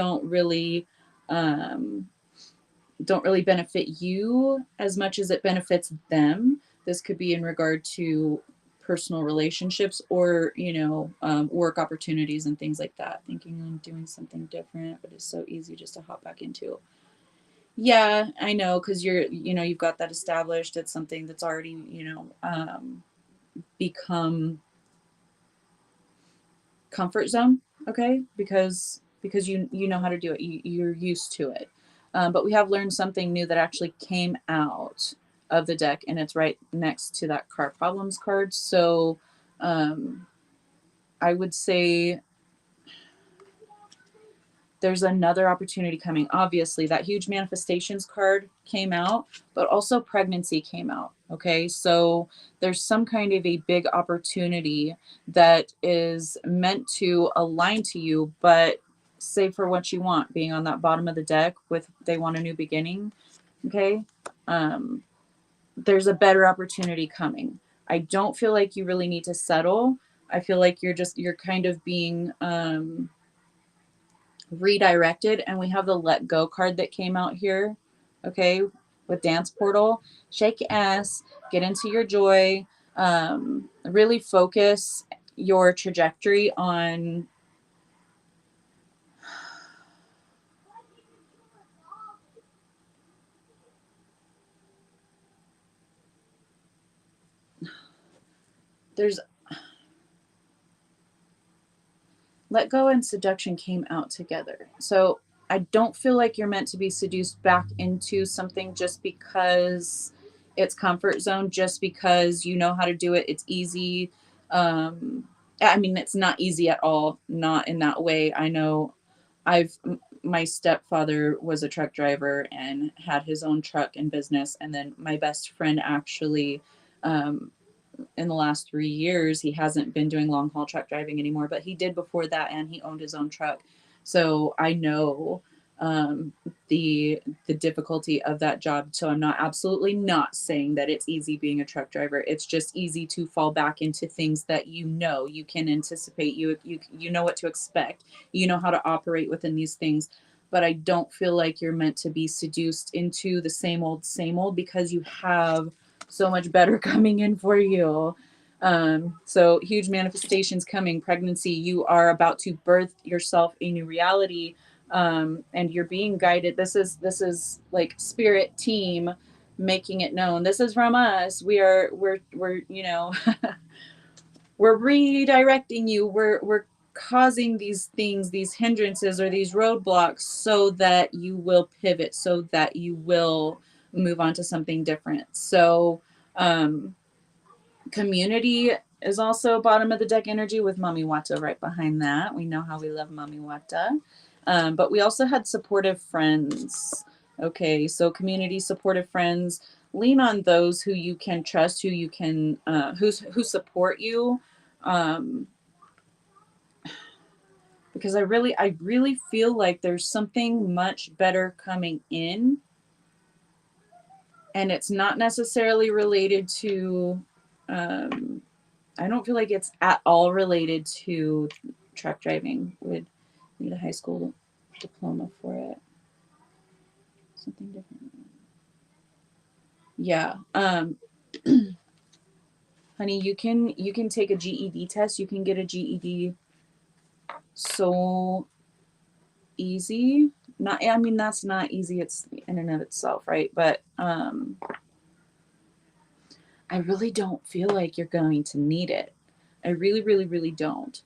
um, don't really benefit you as much as it benefits them. This could be in regard to personal relationships, or work opportunities and things like that. Thinking on doing something different, but it's so easy just to hop back into. Yeah, I know, because you've got that established. It's something that's already become comfort zone. Okay, because you know how to do it. You're used to it. But we have learned something new that actually came out of the deck, and it's right next to that car problems card. So I would say there's another opportunity coming. Obviously, that huge manifestations card came out, but also pregnancy came out. Okay. So there's some kind of a big opportunity that is meant to align to you, but say for what you want, being on that bottom of the deck with they want a new beginning. Okay. Um, there's a better opportunity coming. I don't feel like you really need to settle. I feel like you're kind of being redirected, and we have the let go card that came out here. Okay, with dance portal, shake your ass, get into your joy, really focus your trajectory on there's let go and seduction came out together. So I don't feel like you're meant to be seduced back into something just because it's comfort zone, just because you know how to do it. It's easy. I mean, it's not easy at all, not in that way. I know I've, my stepfather was a truck driver and had his own truck and business. And then my best friend actually, um, in the last 3 years, he hasn't been doing long haul truck driving anymore, but he did before that, and he owned his own truck. So I know um, the difficulty of that job. So I'm not absolutely not saying that it's easy being a truck driver. It's just easy to fall back into things that you can anticipate. You know what to expect. You know how to operate within these things. But I don't feel like you're meant to be seduced into the same old because you have so much better coming in for you. So huge manifestations coming. Pregnancy, you are about to birth yourself a new reality, and you're being guided. This is like spirit team making it known. This is from us. We're we're redirecting you. We're causing these things, these hindrances or these roadblocks, so that you will pivot, so that you will move on to something different. So um, community is also bottom of the deck energy with Mami Wata right behind that. We know how we love Mami Wata. But we also had supportive friends. Okay, so community, supportive friends. Lean on those who you can trust, who you can, who support you. Um, because I really feel like there's something much better coming in, and it's not necessarily related to um, I don't feel like it's at all related to truck driving. Would need a high school diploma for it. Something different. Yeah. Honey, you can take a GED test. You can get a GED so easy. Not I mean that's not easy. It's in and of itself, right? But I really don't feel like you're going to need it. I really, really, really don't.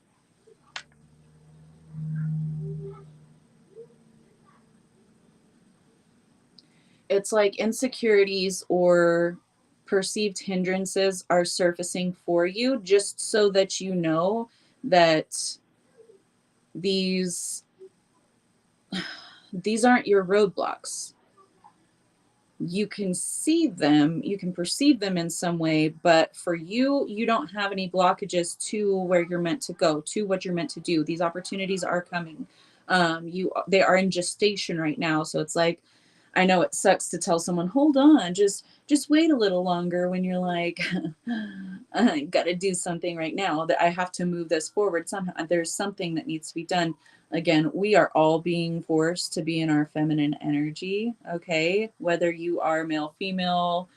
It's like insecurities or perceived hindrances are surfacing for you just so that you know that these these aren't your roadblocks. You can see them, you can perceive them in some way, but for you, you don't have any blockages to where you're meant to go, to what you're meant to do. These opportunities are coming. They are in gestation right now, so it's like I know it sucks to tell someone, hold on, just wait a little longer when you're like, I gotta do something right now, that I have to move this forward somehow. There's something that needs to be done. Again, we are all being forced to be in our feminine energy, okay? Whether you are male, female,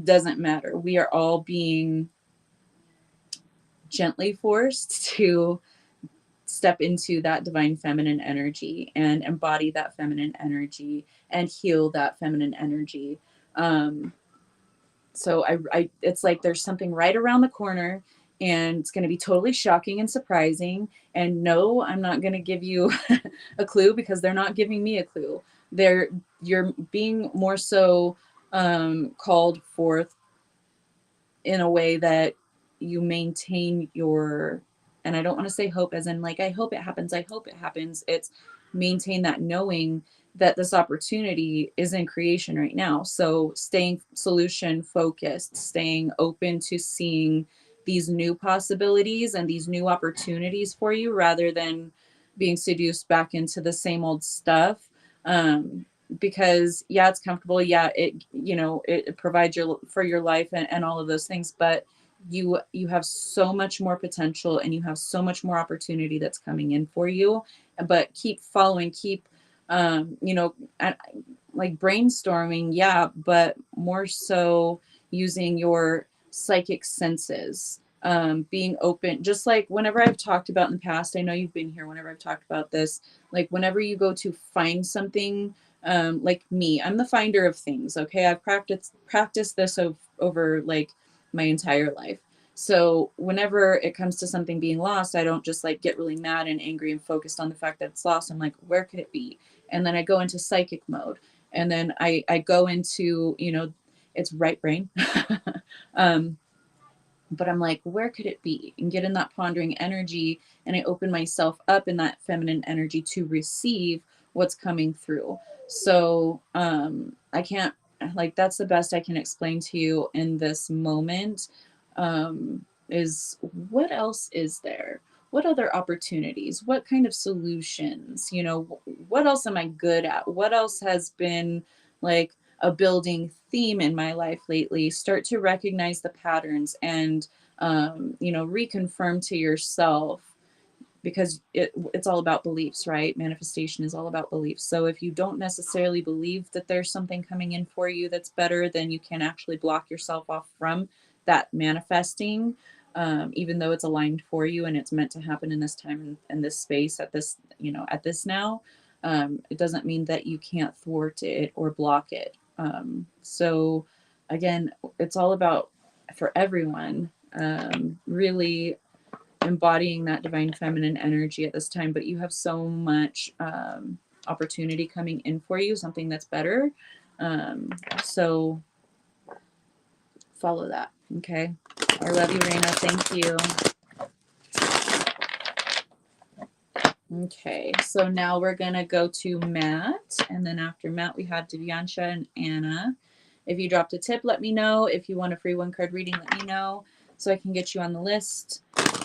doesn't matter. We are all being gently forced to step into that divine feminine energy and embody that feminine energy and heal that feminine energy. Um, so it's like there's something right around the corner, and it's going to be totally shocking and surprising. And no, I'm not going to give you a clue because they're not giving me a clue. You're being more so called forth in a way that you maintain your and I don't want to say hope as in like, I hope it happens, I hope it happens. It's maintain that knowing that this opportunity is in creation right now. So staying solution focused, staying open to seeing these new possibilities and these new opportunities for you rather than being seduced back into the same old stuff. Because yeah, it's comfortable. Yeah, it provides for your life and all of those things, but you have so much more potential and you have so much more opportunity that's coming in for you. But keep following, keep like brainstorming, yeah, but more so using your psychic senses, being open, just like whenever I've talked about in the past. I know you've been here whenever I've talked about this, like whenever you go to find something, like me, I'm the finder of things. Okay, I've practiced this over like my entire life. So whenever it comes to something being lost, I don't just like get really mad and angry and focused on the fact that it's lost. I'm like, where could it be? And then I go into psychic mode, and then I go into, it's right brain. um, but I'm like, where could it be? And get in that pondering energy, and I open myself up in that feminine energy to receive what's coming through. So I can't, like, that's the best I can explain to you in this moment. Is what else is there? What other opportunities? What kind of solutions? What else am I good at? What else has been like a building theme in my life lately? Start to recognize the patterns and reconfirm to yourself, because it's all about beliefs, right? Manifestation is all about beliefs. So if you don't necessarily believe that there's something coming in for you that's better, then you can actually block yourself off from that manifesting, even though it's aligned for you and it's meant to happen in this time and this space at this, at this now. It doesn't mean that you can't thwart it or block it. So again, it's all about, for everyone, really embodying that divine feminine energy at this time. But you have so much opportunity coming in for you, something that's better. So follow that. Okay. I love you, Raina. Thank you. Okay, so now we're gonna go to Matt, and then after Matt we have Divyansha and Anna. If you dropped a tip, let me know. If you want a free one card reading, let me know so I can get you on the list.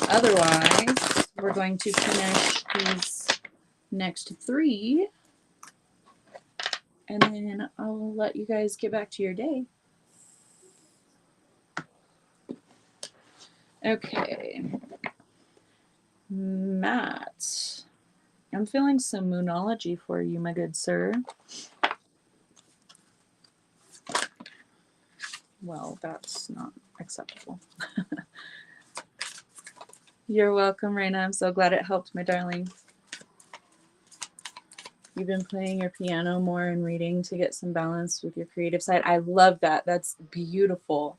Otherwise, we're going to finish these next three, and then I'll let you guys get back to your day. Okay, Matt, I'm feeling some moonology for you, my good sir. Well, that's not acceptable. You're welcome, Raina. I'm so glad it helped, my darling. You've been playing your piano more and reading to get some balance with your creative side. I love that. That's beautiful.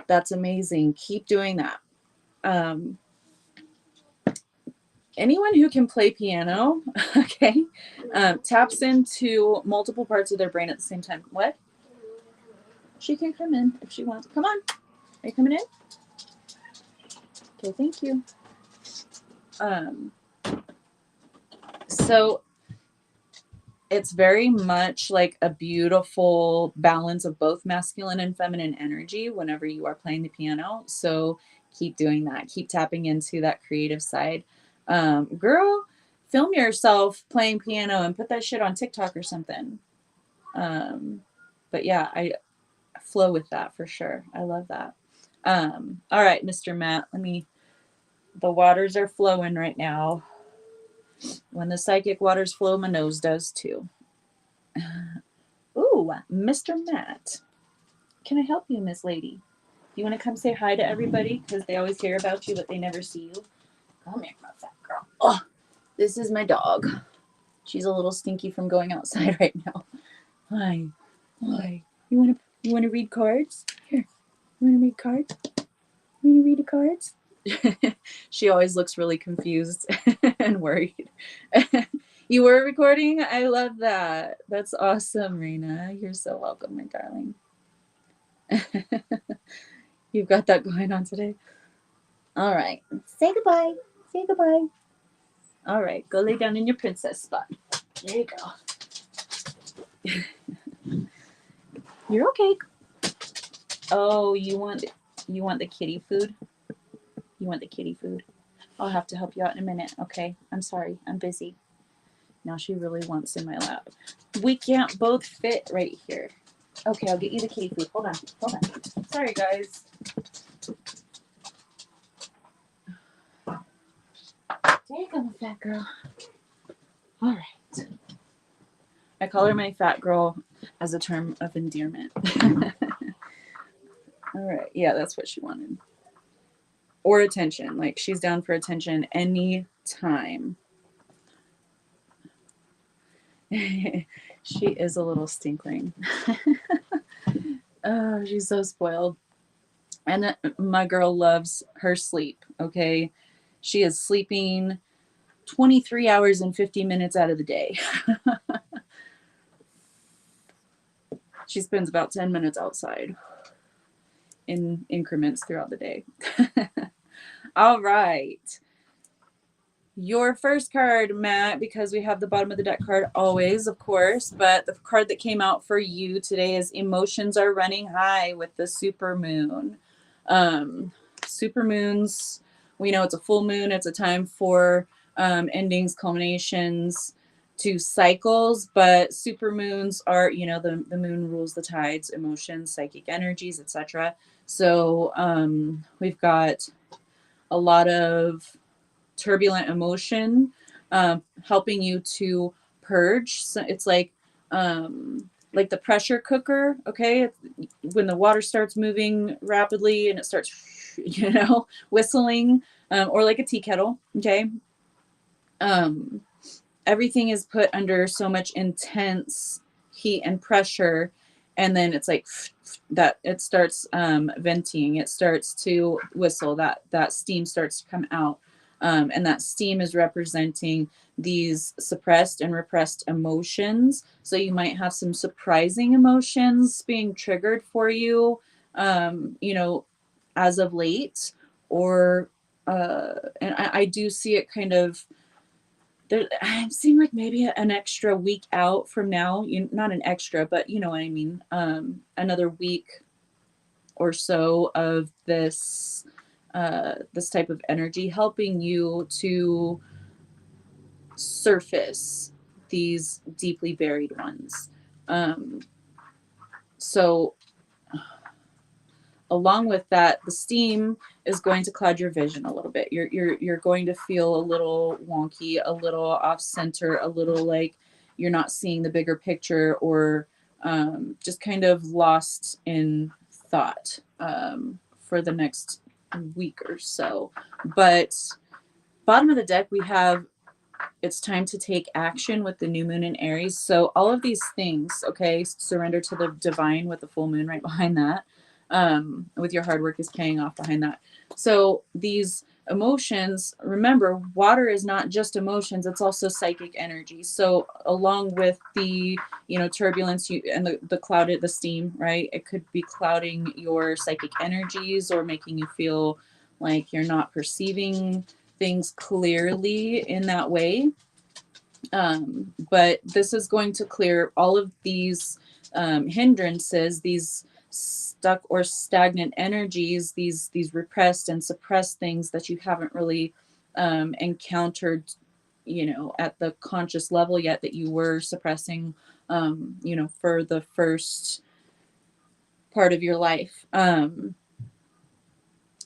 That's amazing. Keep doing that. Anyone who can play piano, okay, taps into multiple parts of their brain at the same time. What? She can come in if she wants. Come on. Are you coming in? Okay, thank you. So it's very much like a beautiful balance of both masculine and feminine energy whenever you are playing the piano. So keep doing that. Keep tapping into that creative side. Girl, film yourself playing piano and put that shit on TikTok or something. But yeah, I flow with that for sure. I love that. All right, Mr. Matt, the waters are flowing right now. When the psychic waters flow, my nose does too. Ooh, Mr. Matt. Can I help you, Miss Lady? You want to come say hi to everybody? Because they always hear about you, but they never see you. Come here, my fat girl. Oh, this is my dog. She's a little stinky from going outside right now. Hi. Hi. You wanna read cards? Here. You wanna read cards? You wanna read the cards? She always looks really confused and worried. You were recording? I love that. That's awesome, Raina. You're so welcome, my darling. You've got that going on today. All right. Say goodbye. Say goodbye. All right. Go lay down in your princess spot. There you go. You're okay. Oh, you want the kitty food? You want the kitty food? I'll have to help you out in a minute. Okay. I'm sorry. I'm busy. Now she really wants in my lap. We can't both fit right here. Okay, I'll get you the kitty food. Hold on. Hold on. Sorry, guys. There you go, my fat girl. All right. I call her my fat girl as a term of endearment. All right. Yeah, that's what she wanted. Or attention. Like she's down for attention any time. She is a little stinkling. Oh, she's so spoiled. And my girl loves her sleep. Okay. She is sleeping 23 hours and 50 minutes out of the day. She spends about 10 minutes outside in increments throughout the day. All right. Your first card, Matt, because we have the bottom of the deck card always, of course, but the card that came out for you today is Emotions Are Running High with the Super Moon. Super moons, we know it's a full moon. It's a time for endings, culminations to cycles, but super moons are, the moon rules the tides, emotions, psychic energies, etc. So we've got a lot of turbulent emotion, helping you to purge. So it's like the pressure cooker. Okay, when the water starts moving rapidly and it starts, whistling, or like a tea kettle. Okay, um, everything is put under so much intense heat and pressure, and then it's like that it starts venting, it starts to whistle, that steam starts to come out, and that steam is representing these suppressed and repressed emotions. So you might have some surprising emotions being triggered for you, as of late, or and I do see it kind of there. I seem like maybe an extra week out from now. Not an extra, but you know what I mean. Another week or so of this type of energy helping you to surface these deeply buried ones. So along with that, the steam is going to cloud your vision a little bit. You're going to feel a little wonky, a little off center, a little like you're not seeing the bigger picture, or just kind of lost in thought for the next week or so. But bottom of the deck, we have it's time to take action with the new moon in Aries. So all of these things, okay, surrender to the divine with the full moon right behind that. With your hard work is paying off behind that. So these emotions, remember, water is not just emotions, it's also psychic energy. So along with the, turbulence and the clouded, the steam, right? It could be clouding your psychic energies or making you feel like you're not perceiving things clearly in that way. But this is going to clear all of these hindrances, these stuck or stagnant energies, these repressed and suppressed things that you haven't really encountered, at the conscious level yet, that you were suppressing, for the first part of your life.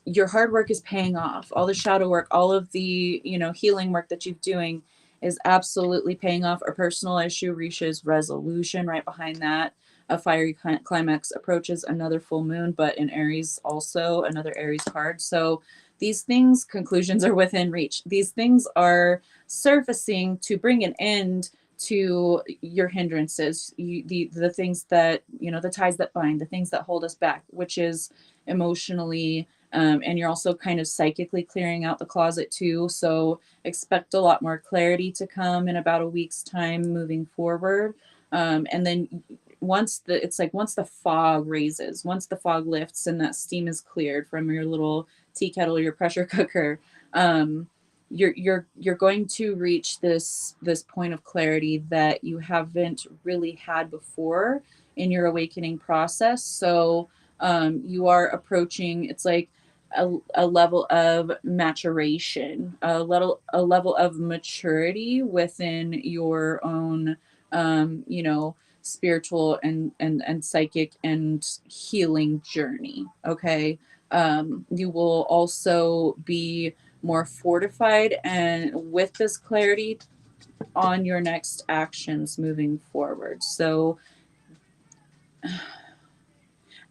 Your hard work is paying off. All the shadow work, all of the, healing work that you're doing is absolutely paying off. A personal issue reaches resolution right behind that. A fiery climax approaches another full moon, but in Aries also another Aries card. So these things, conclusions are within reach. These things are surfacing to bring an end to your hindrances, the things that, the ties that bind, the things that hold us back, which is emotionally, and you're also kind of psychically clearing out the closet too. So expect a lot more clarity to come in about a week's time moving forward. And then it's like once the fog raises, once the fog lifts and that steam is cleared from your little tea kettle or your pressure cooker, you're going to reach this point of clarity that you haven't really had before in your awakening process. So you are approaching, it's like a level of maturation, a level of maturity within your own spiritual and psychic and healing journey. Okay. You will also be more fortified and with this clarity on your next actions moving forward. So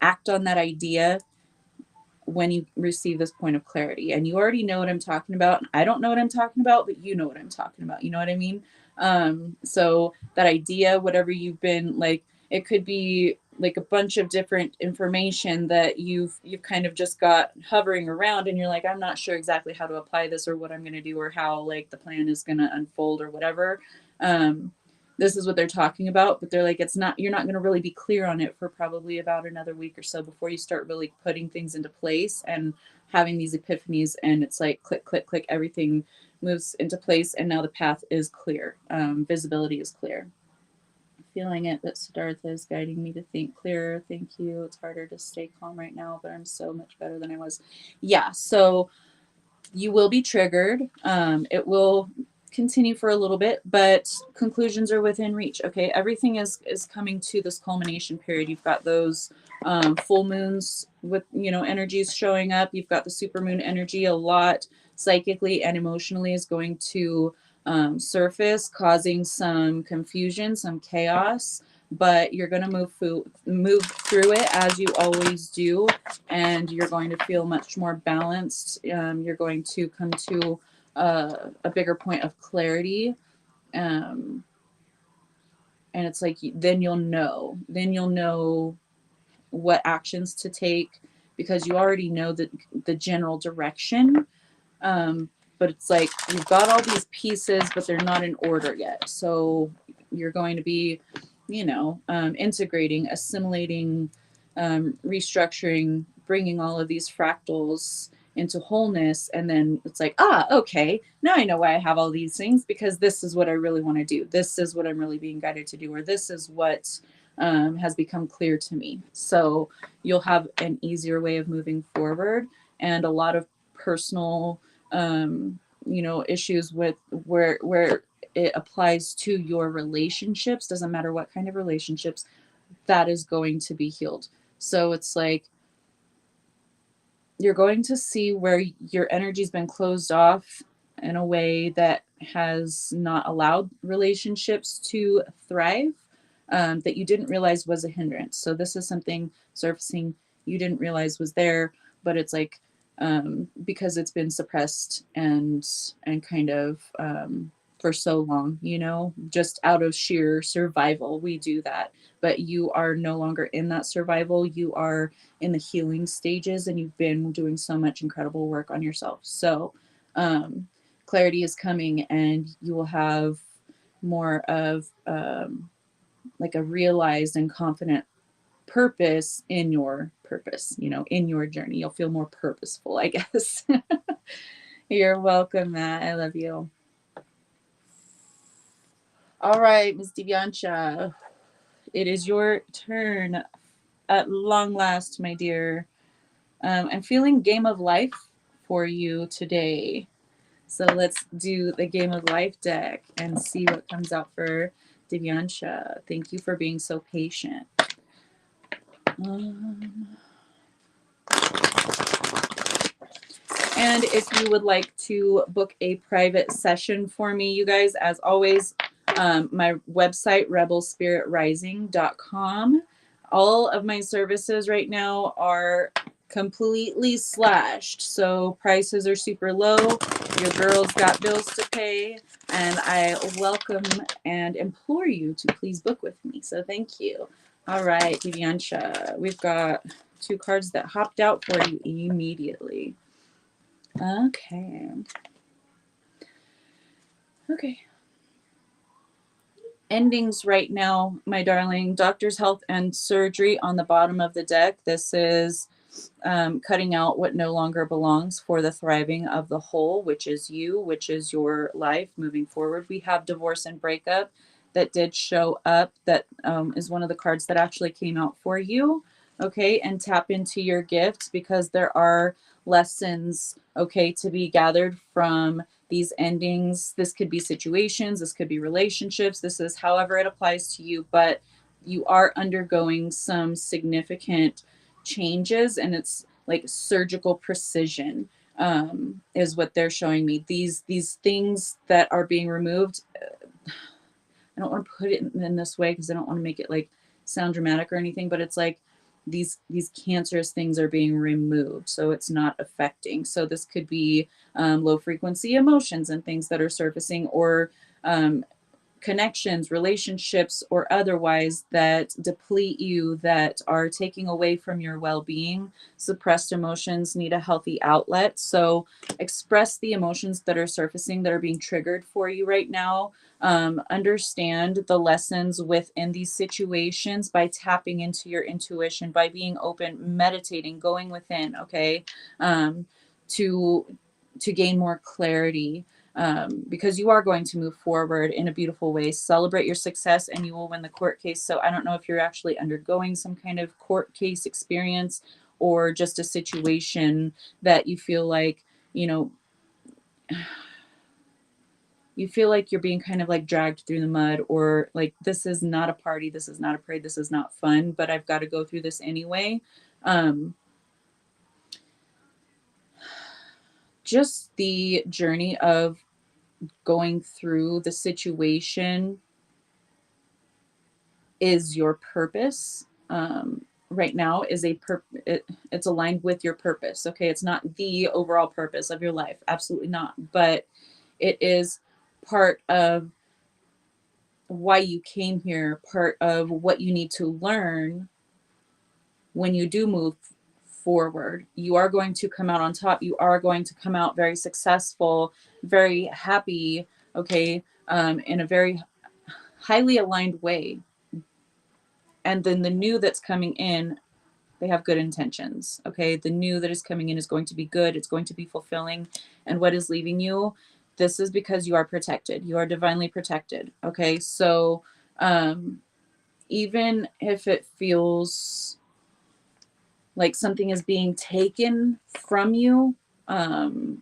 act on that idea when you receive this point of clarity, and you already know what I'm talking about. I don't know what I'm talking about, but you know what I'm talking about. You know what I mean? So that idea, whatever you've been like, it could be like a bunch of different information that you've kind of just got hovering around, and you're like, I'm not sure exactly how to apply this or what I'm going to do or how like the plan is going to unfold or whatever. This is what they're talking about, but they're like, it's not, you're not going to really be clear on it for probably about another week or so before you start really putting things into place and having these epiphanies. And it's like click, click, click, everything moves into place. And now the path is clear. Visibility is clear. Feeling it that Siddhartha is guiding me to think clearer. Thank you. It's harder to stay calm right now, but I'm so much better than I was. Yeah. So you will be triggered. It will continue for a little bit, but conclusions are within reach. Okay, everything is coming to this culmination period. You've got those full moons with energies showing up. You've got the supermoon energy. A lot psychically and emotionally is going to surface, causing some confusion, some chaos. But you're going to move through it as you always do, and you're going to feel much more balanced. You're going to come to a bigger point of clarity, and it's like then you'll know what actions to take, because you already know the general direction. But it's like you've got all these pieces, but they're not in order yet. So you're going to be, integrating, assimilating, restructuring, bringing all of these fractals into wholeness. And then it's like, okay, now I know why I have all these things, because this is what I really want to do. This is what I'm really being guided to do, or this is what has become clear to me. So you'll have an easier way of moving forward, and a lot of personal issues with where it applies to your relationships, doesn't matter what kind of relationships, that is going to be healed. So it's like you're going to see where your energy's been closed off in a way that has not allowed relationships to thrive, that you didn't realize was a hindrance. So this is something surfacing you didn't realize was there, but it's like because it's been suppressed and kind of for so long, just out of sheer survival, we do that. But you are no longer in that survival. You are in the healing stages, and you've been doing so much incredible work on yourself. So clarity is coming, and you will have more of like a realized and confident purpose in your purpose, in your journey. You'll feel more purposeful, I guess. You're welcome, Matt. I love you. All right, Miss Divyansha, it is your turn at long last, my dear. I'm feeling Game of Life for you today. So let's do the Game of Life deck and see what comes out for Divyansha. Thank you for being so patient. And if you would like to book a private session for me, you guys, as always, my website, rebelspiritrising.com. All of my services right now are completely slashed. So prices are super low. Your girl's got bills to pay. And I welcome and implore you to please book with me. So thank you. All right, Divyansha, we've got 2 cards that hopped out for you immediately. Okay. endings right now, my darling. Doctor's health and surgery on the bottom of the deck. This is cutting out what no longer belongs for the thriving of the whole, which is you, which is your life moving forward. We have divorce and breakup that did show up. That is one of the cards that actually came out for you. Okay, and tap into your gifts because there are lessons, okay, to be gathered from these endings. This could be situations, this could be relationships, this is however it applies to you, but you are undergoing some significant changes, and it's like surgical precision, is what they're showing me. These things that are being removed, I don't want to put it in this way because I don't want to make it like sound dramatic or anything, but it's like these cancerous things are being removed, so it's not affecting. So this could be low frequency emotions and things that are surfacing, or um, connections, relationships, or otherwise that deplete you, that are taking away from your well-being. Suppressed emotions need a healthy outlet. So express the emotions that are surfacing, that are being triggered for you right now. Understand the lessons within these situations by tapping into your intuition, by being open, meditating, going within, okay, to gain more clarity, because you are going to move forward in a beautiful way. Celebrate your success and you will win the court case. So I don't know if you're actually undergoing some kind of court case experience or just a situation that you feel like, you know, you feel like you're being kind of like dragged through the mud, or like, this is not a party, this is not a parade, this is not fun, but I've got to go through this anyway. Just the journey of going through the situation is your purpose. Right now is it's aligned with your purpose. Okay, it's not the overall purpose of your life, absolutely not, but it is part of why you came here, part of what you need to learn. When you do move forward, you are going to come out on top, you are going to come out very successful, very happy, okay, in a very highly aligned way. And then the new that's coming in, they have good intentions. Okay, the new that is coming in is going to be good, it's going to be fulfilling. And what is leaving you, this is because you are protected, you are divinely protected. Okay, so even if it feels like something is being taken from you, and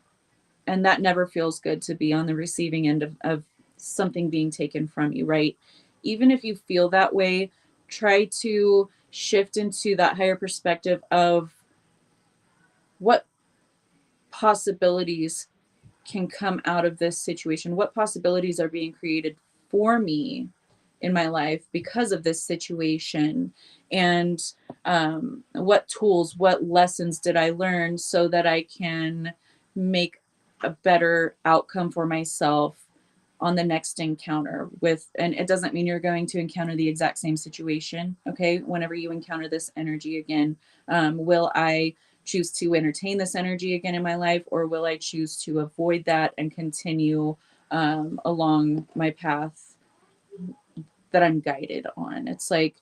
that never feels good, to be on the receiving end of something being taken from you, right? Even if you feel that way, try to shift into that higher perspective of what possibilities can come out of this situation, what possibilities are being created for me in my life because of this situation, and what tools, what lessons did I learn so that I can make a better outcome for myself on the next encounter with. And it doesn't mean you're going to encounter the exact same situation. Okay, whenever you encounter this energy again, will I choose to entertain this energy again in my life, or will I choose to avoid that and continue along my path that I'm guided on? It's like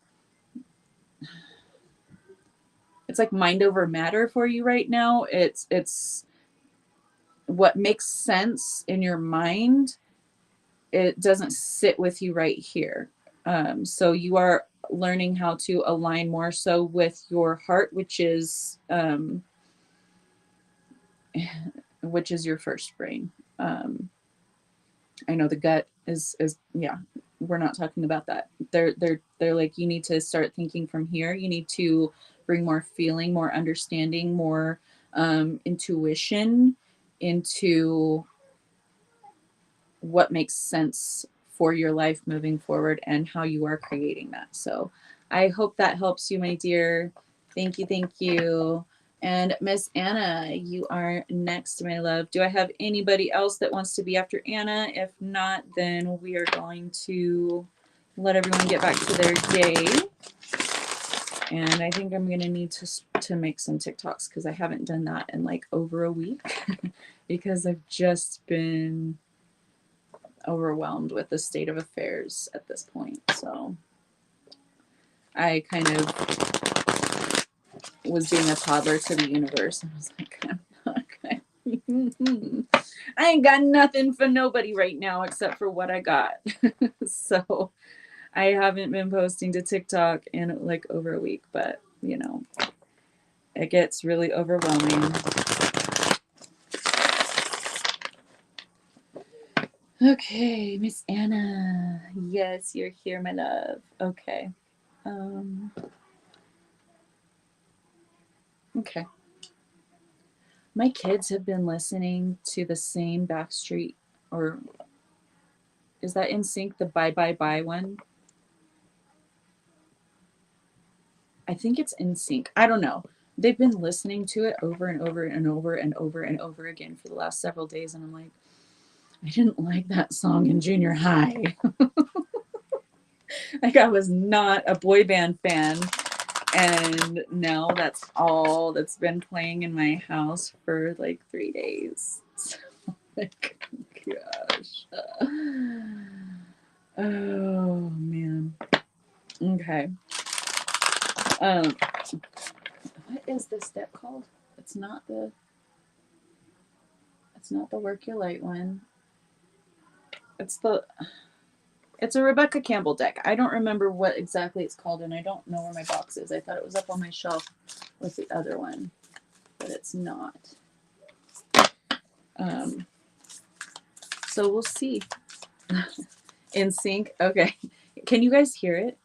mind over matter for you right now. It's what makes sense in your mind, it doesn't sit with you right here. So you are learning how to align more so with your heart, which is your first brain. I know the gut is yeah. We're not talking about that. They're like, you need to start thinking from here. You need to bring more feeling, more understanding, more intuition into what makes sense for your life moving forward and how you are creating that. So I hope that helps you, my dear. Thank you. Thank you. And Miss Anna, you are next, my love. Do I have anybody else that wants to be after Anna? If not, then we are going to let everyone get back to their day. And I think I'm going to need to make some TikToks because I haven't done that in like over a week because I've just been overwhelmed with the state of affairs at this point. So I kind of was being a toddler to the universe. I was like, I'm not gonna, I ain't got nothing for nobody right now except for what I got. So I haven't been posting to TikTok in like over a week, but you know, it gets really overwhelming. Okay, Miss Anna. Yes, you're here, my love. Okay. Okay. My kids have been listening to the same Backstreet, or is that In Sync, the Bye Bye Bye one? I think it's In Sync. I don't know. They've been listening to it over and over and over and over and over again for the last several days, and I'm like, I didn't like that song in junior high. Like, I was not a boy band fan. And now that's all that's been playing in my house for like 3 days. So, like, gosh. Oh, man. Okay. What is this deck called? It's not the Work Your Light one. It's a Rebecca Campbell deck. I don't remember what exactly it's called, and I don't know where my box is. I thought it was up on my shelf with the other one, but it's not. So we'll see. In Sync. Okay. Can you guys hear it?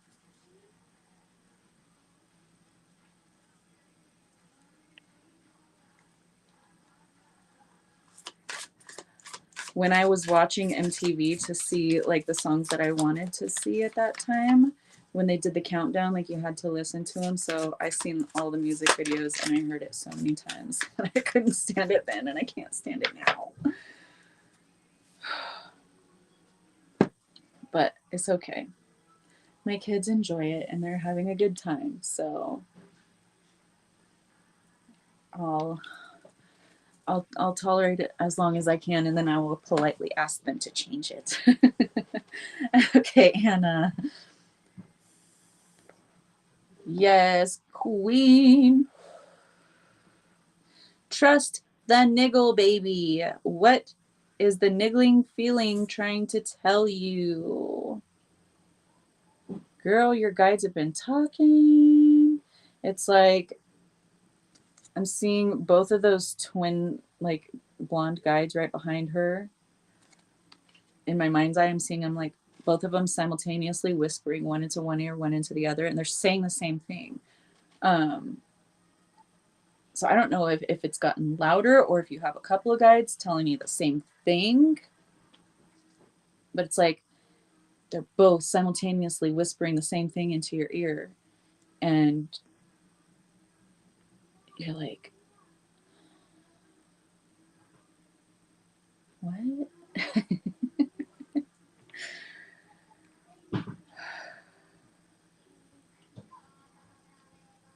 When I was watching MTV to see like the songs that I wanted to see at that time, when they did the countdown, like you had to listen to them. So I seen all the music videos and I heard it so many times. I couldn't stand it then and I can't stand it now. But it's okay. My kids enjoy it and they're having a good time. So I'll tolerate it as long as I can, and then I will politely ask them to change it. Okay, Anna. Yes, queen. Trust the niggle, baby. What is the niggling feeling trying to tell you? Girl, your guides have been talking. It's like I'm seeing both of those twin, like, blonde guides right behind her. In my mind's eye, I'm seeing them like both of them simultaneously whispering, one into one ear, one into the other, and they're saying the same thing. So I don't know if it's gotten louder or if you have a couple of guides telling you the same thing, but it's like they're both simultaneously whispering the same thing into your ear, and you're like, what?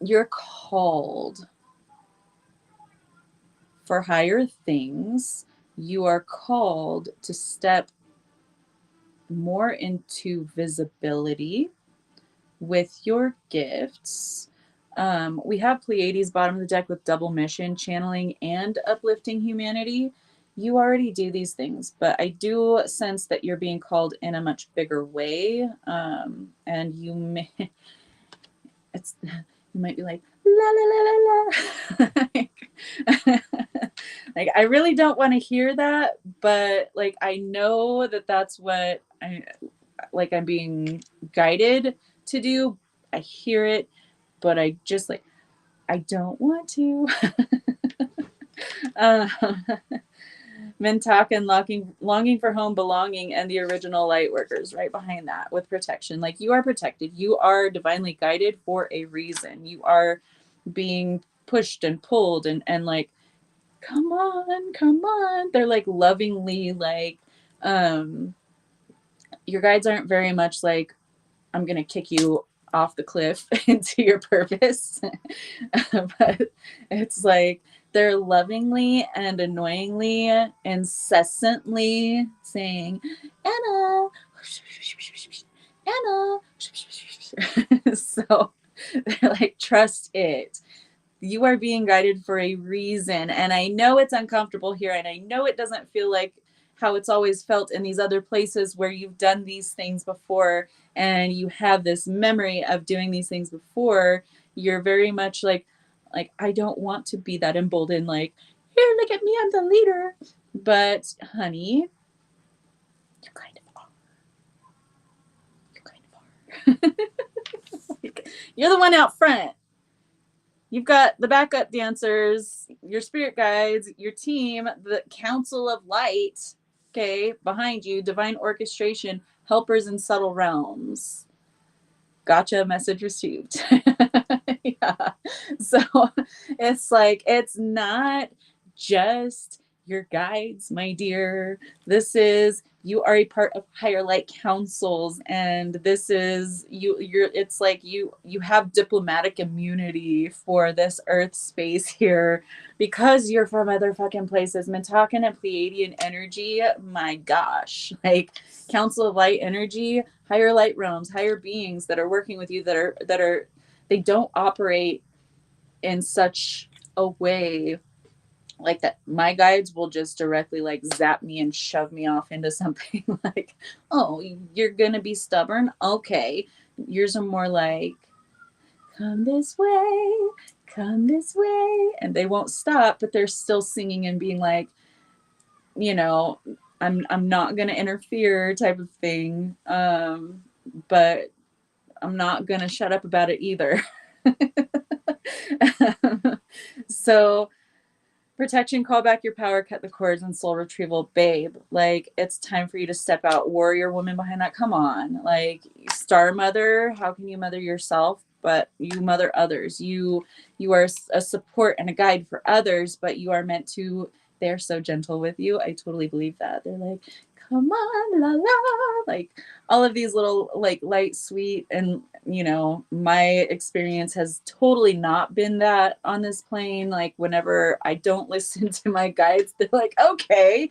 You're called for higher things. You are called to step more into visibility with your gifts. We have Pleiades bottom of the deck with double mission, channeling and uplifting humanity. You already do these things, but I do sense that you're being called in a much bigger way. And you may, you might be like, la la la la la. Like, I really don't want to hear that, but like, I know that that's what I'm being guided to do. I hear it, but I just like, I don't want to. Mintak and longing for home, belonging, and the original light workers right behind that with protection. Like, you are protected. You are divinely guided for a reason. You are being pushed and pulled and like, come on, come on. They're like lovingly like, your guides aren't very much like, I'm going to kick you off the cliff into your purpose. But it's like, they're lovingly and annoyingly, incessantly saying, Anna, Anna. So they're like, trust it. You are being guided for a reason. And I know it's uncomfortable here, and I know it doesn't feel like how it's always felt in these other places where you've done these things before and you have this memory of doing these things before. You're very much like I don't want to be that emboldened, like, here, look at me, I'm the leader. But honey, you kind of are. You kind of are. Like, you're the one out front. You've got the backup dancers, your spirit guides, your team, the council of light, okay, behind you, divine orchestration, helpers in subtle realms. Gotcha, message received. Yeah. So it's like, it's not just your guides, my dear. This is, you are a part of higher light councils, and this is you're it's like you have diplomatic immunity for this earth space here because you're from other fucking places. Mitakan and Pleiadian energy, my gosh, like council of light energy, higher light realms, higher beings that are working with you, that are they don't operate in such a way like that. My guides will just directly like zap me and shove me off into something like, oh, you're gonna be stubborn, okay. Yours are more like, come this way, come this way, and they won't stop, but they're still singing and being like, you know, I'm not gonna interfere type of thing, but I'm not gonna shut up about it either. So protection, call back your power, cut the cords, and soul retrieval, babe. Like, it's time for you to step out. Warrior woman behind that, come on. Like, star mother, how can you mother yourself? But you mother others. You are a support and a guide for others, but you are meant to. They're so gentle with you. I totally believe that. They're like, come on, la la, like all of these little like light, sweet, and my experience has totally not been that on this plane. Like, whenever I don't listen to my guides, they're like, okay,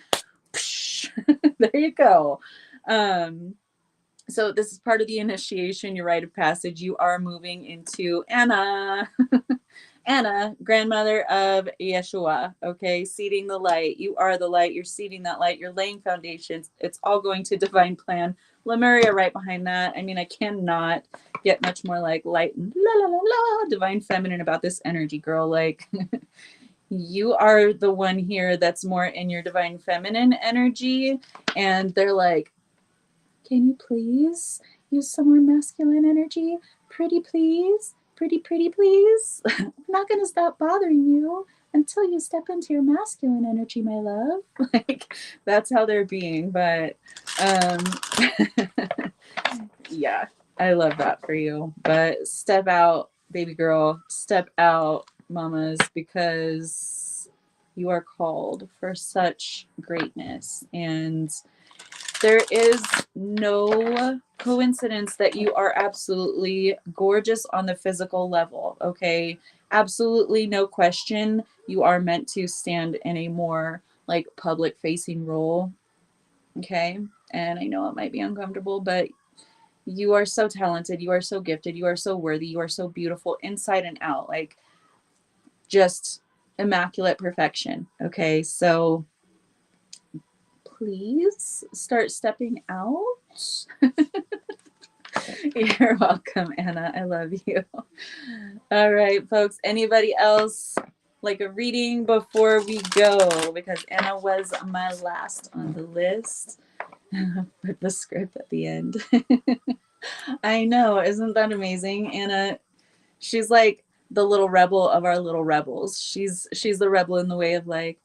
there you go. So this is part of the initiation, your rite of passage. You are moving into Anna. Anna, grandmother of Yeshua, okay, seeding the light. You are the light. You're seeding that light. You're laying foundations. It's all going to divine plan. Lemuria right behind that. I mean, I cannot get much more like light and la la la la divine feminine about this energy, girl. Like, you are the one here that's more in your divine feminine energy, and they're like, can you please use some more masculine energy? Pretty please? Pretty please? I'm not going to stop bothering you until you step into your masculine energy, my love. Like, that's how they're being. But yeah, I love that for you. But step out, baby girl. Step out, mamas, because you are called for such greatness. And there is no coincidence that you are absolutely gorgeous on the physical level, okay? Absolutely no question. You are meant to stand in a more like public facing role, okay? And I know it might be uncomfortable, but you are so talented. You are so gifted. You are so worthy. You are so beautiful inside and out. Like, just immaculate perfection, okay? So please start stepping out. You're welcome, Anna. I love you. All right, folks. Anybody else like a reading before we go? Because Anna was my last on the list. Put the script at the end. I know. Isn't that amazing? Anna, she's like the little rebel of our little rebels. She's the rebel in the way of like,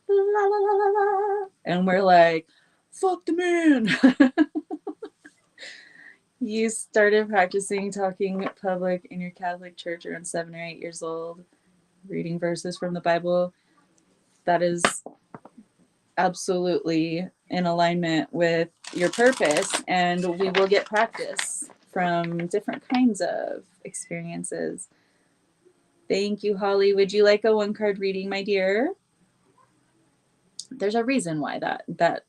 la la la la la. And we're like, fuck the man. You started practicing talking public in your Catholic church around 7 or 8 years old, reading verses from the Bible. That is absolutely in alignment with your purpose, and we will get practice from different kinds of experiences. Thank you, Holly. Would you like a one card reading, my dear? There's a reason why that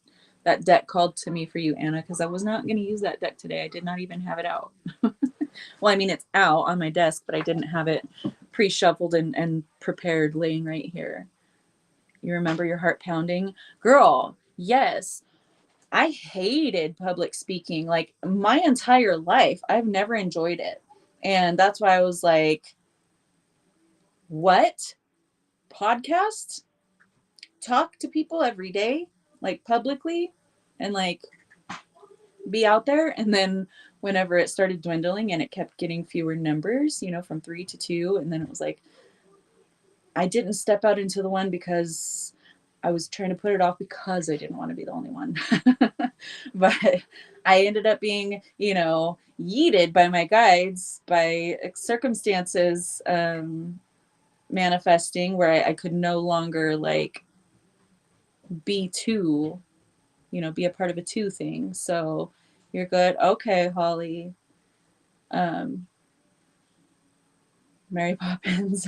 deck called to me for you, Anna, because I was not going to use that deck today. I did not even have it out. Well, I mean, it's out on my desk, but I didn't have it pre-shuffled and prepared laying right here. You remember your heart pounding? Girl, yes. I hated public speaking. Like my entire life, I've never enjoyed it. And that's why I was like, what? Podcasts? Talk to people every day, like publicly, and like be out there. And then whenever it started dwindling and it kept getting fewer numbers, from 3 to 2, and then it was like I didn't step out into the one because I was trying to put it off because I didn't want to be the only one. But I ended up being, yeeted by my guides, by circumstances manifesting where I could no longer like be two, be a part of a two thing. So you're good. Okay, Holly. Mary Poppins.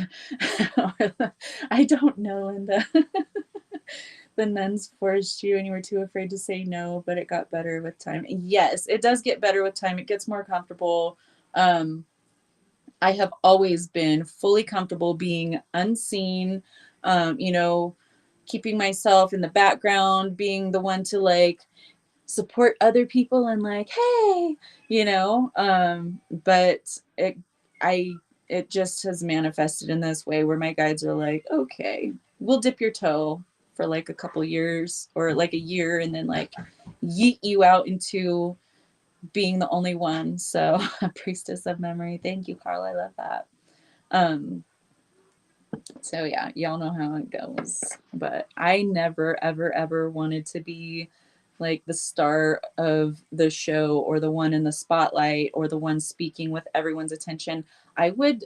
I don't know, Linda. The nuns forced you and you were too afraid to say no, but it got better with time. Yes, it does get better with time. It gets more comfortable. I have always been fully comfortable being unseen, keeping myself in the background, being the one to like support other people and like, hey, but I it just has manifested in this way where my guides are like, okay, we'll dip your toe for like a couple years or like a year and then like yeet you out into being the only one. So priestess of memory. Thank you, Carl. I love that. So yeah, y'all know how it goes. But I never, ever, ever wanted to be like the star of the show or the one in the spotlight or the one speaking with everyone's attention. I would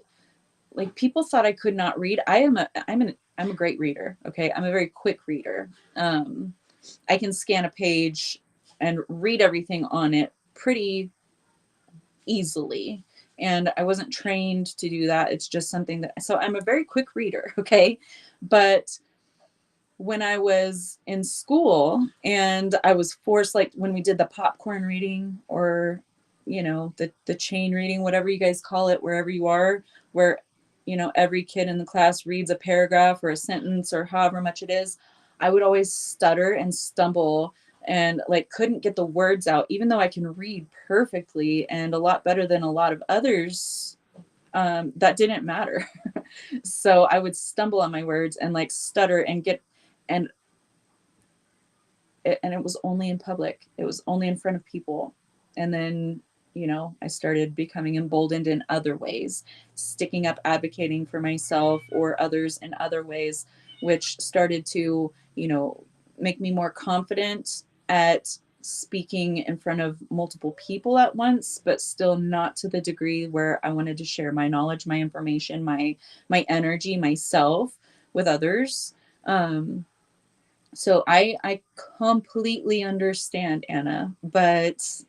like people thought I could not read. I'm a great reader. Okay. I'm a very quick reader. I can scan a page and read everything on it pretty easily. And I wasn't trained to do that. It's just something that, so I'm a very quick reader. Okay. But when I was in school and I was forced, like when we did the popcorn reading or, the chain reading, whatever you guys call it, wherever you are, where, every kid in the class reads a paragraph or a sentence or however much it is, I would always stutter and stumble and like couldn't get the words out, even though I can read perfectly and a lot better than a lot of others. That didn't matter. So I would stumble on my words and like stutter and and it was only in public. It was only in front of people. And then, I started becoming emboldened in other ways, sticking up, advocating for myself or others in other ways, which started to, make me more confident at speaking in front of multiple people at once, but still not to the degree where I wanted to share my knowledge, my information, my energy, myself with others. So I completely understand, Anna, but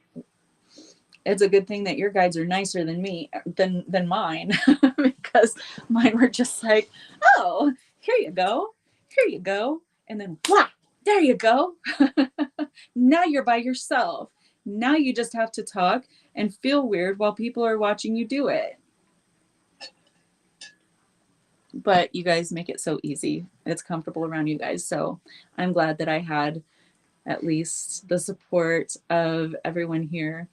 it's a good thing that your guides are nicer than than mine because mine were just like, oh, here you go. Here you go. And then wow, there you go. Now you're by yourself. Now you just have to talk and feel weird while people are watching you do it. But you guys make it so easy. It's comfortable around you guys. So I'm glad that I had at least the support of everyone here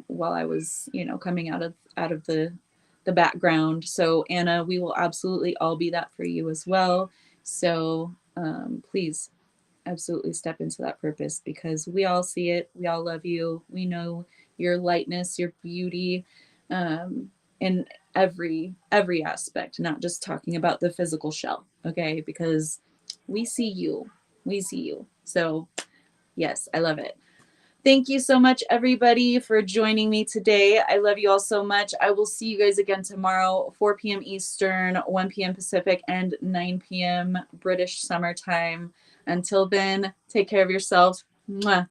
while I was, coming out of the background. So Anna, we will absolutely all be that for you as well. So please absolutely step into that purpose because we all see it. We all love you. We know your lightness, your beauty, in every aspect, not just talking about the physical shell. Okay, because we see you. We see you. So yes, I love it. Thank you so much, everybody, for joining me today. I love you all so much. I will see you guys again tomorrow, 4 p.m. Eastern, 1 p.m. Pacific, and 9 p.m. British summertime. Until then, take care of yourselves. Mwah.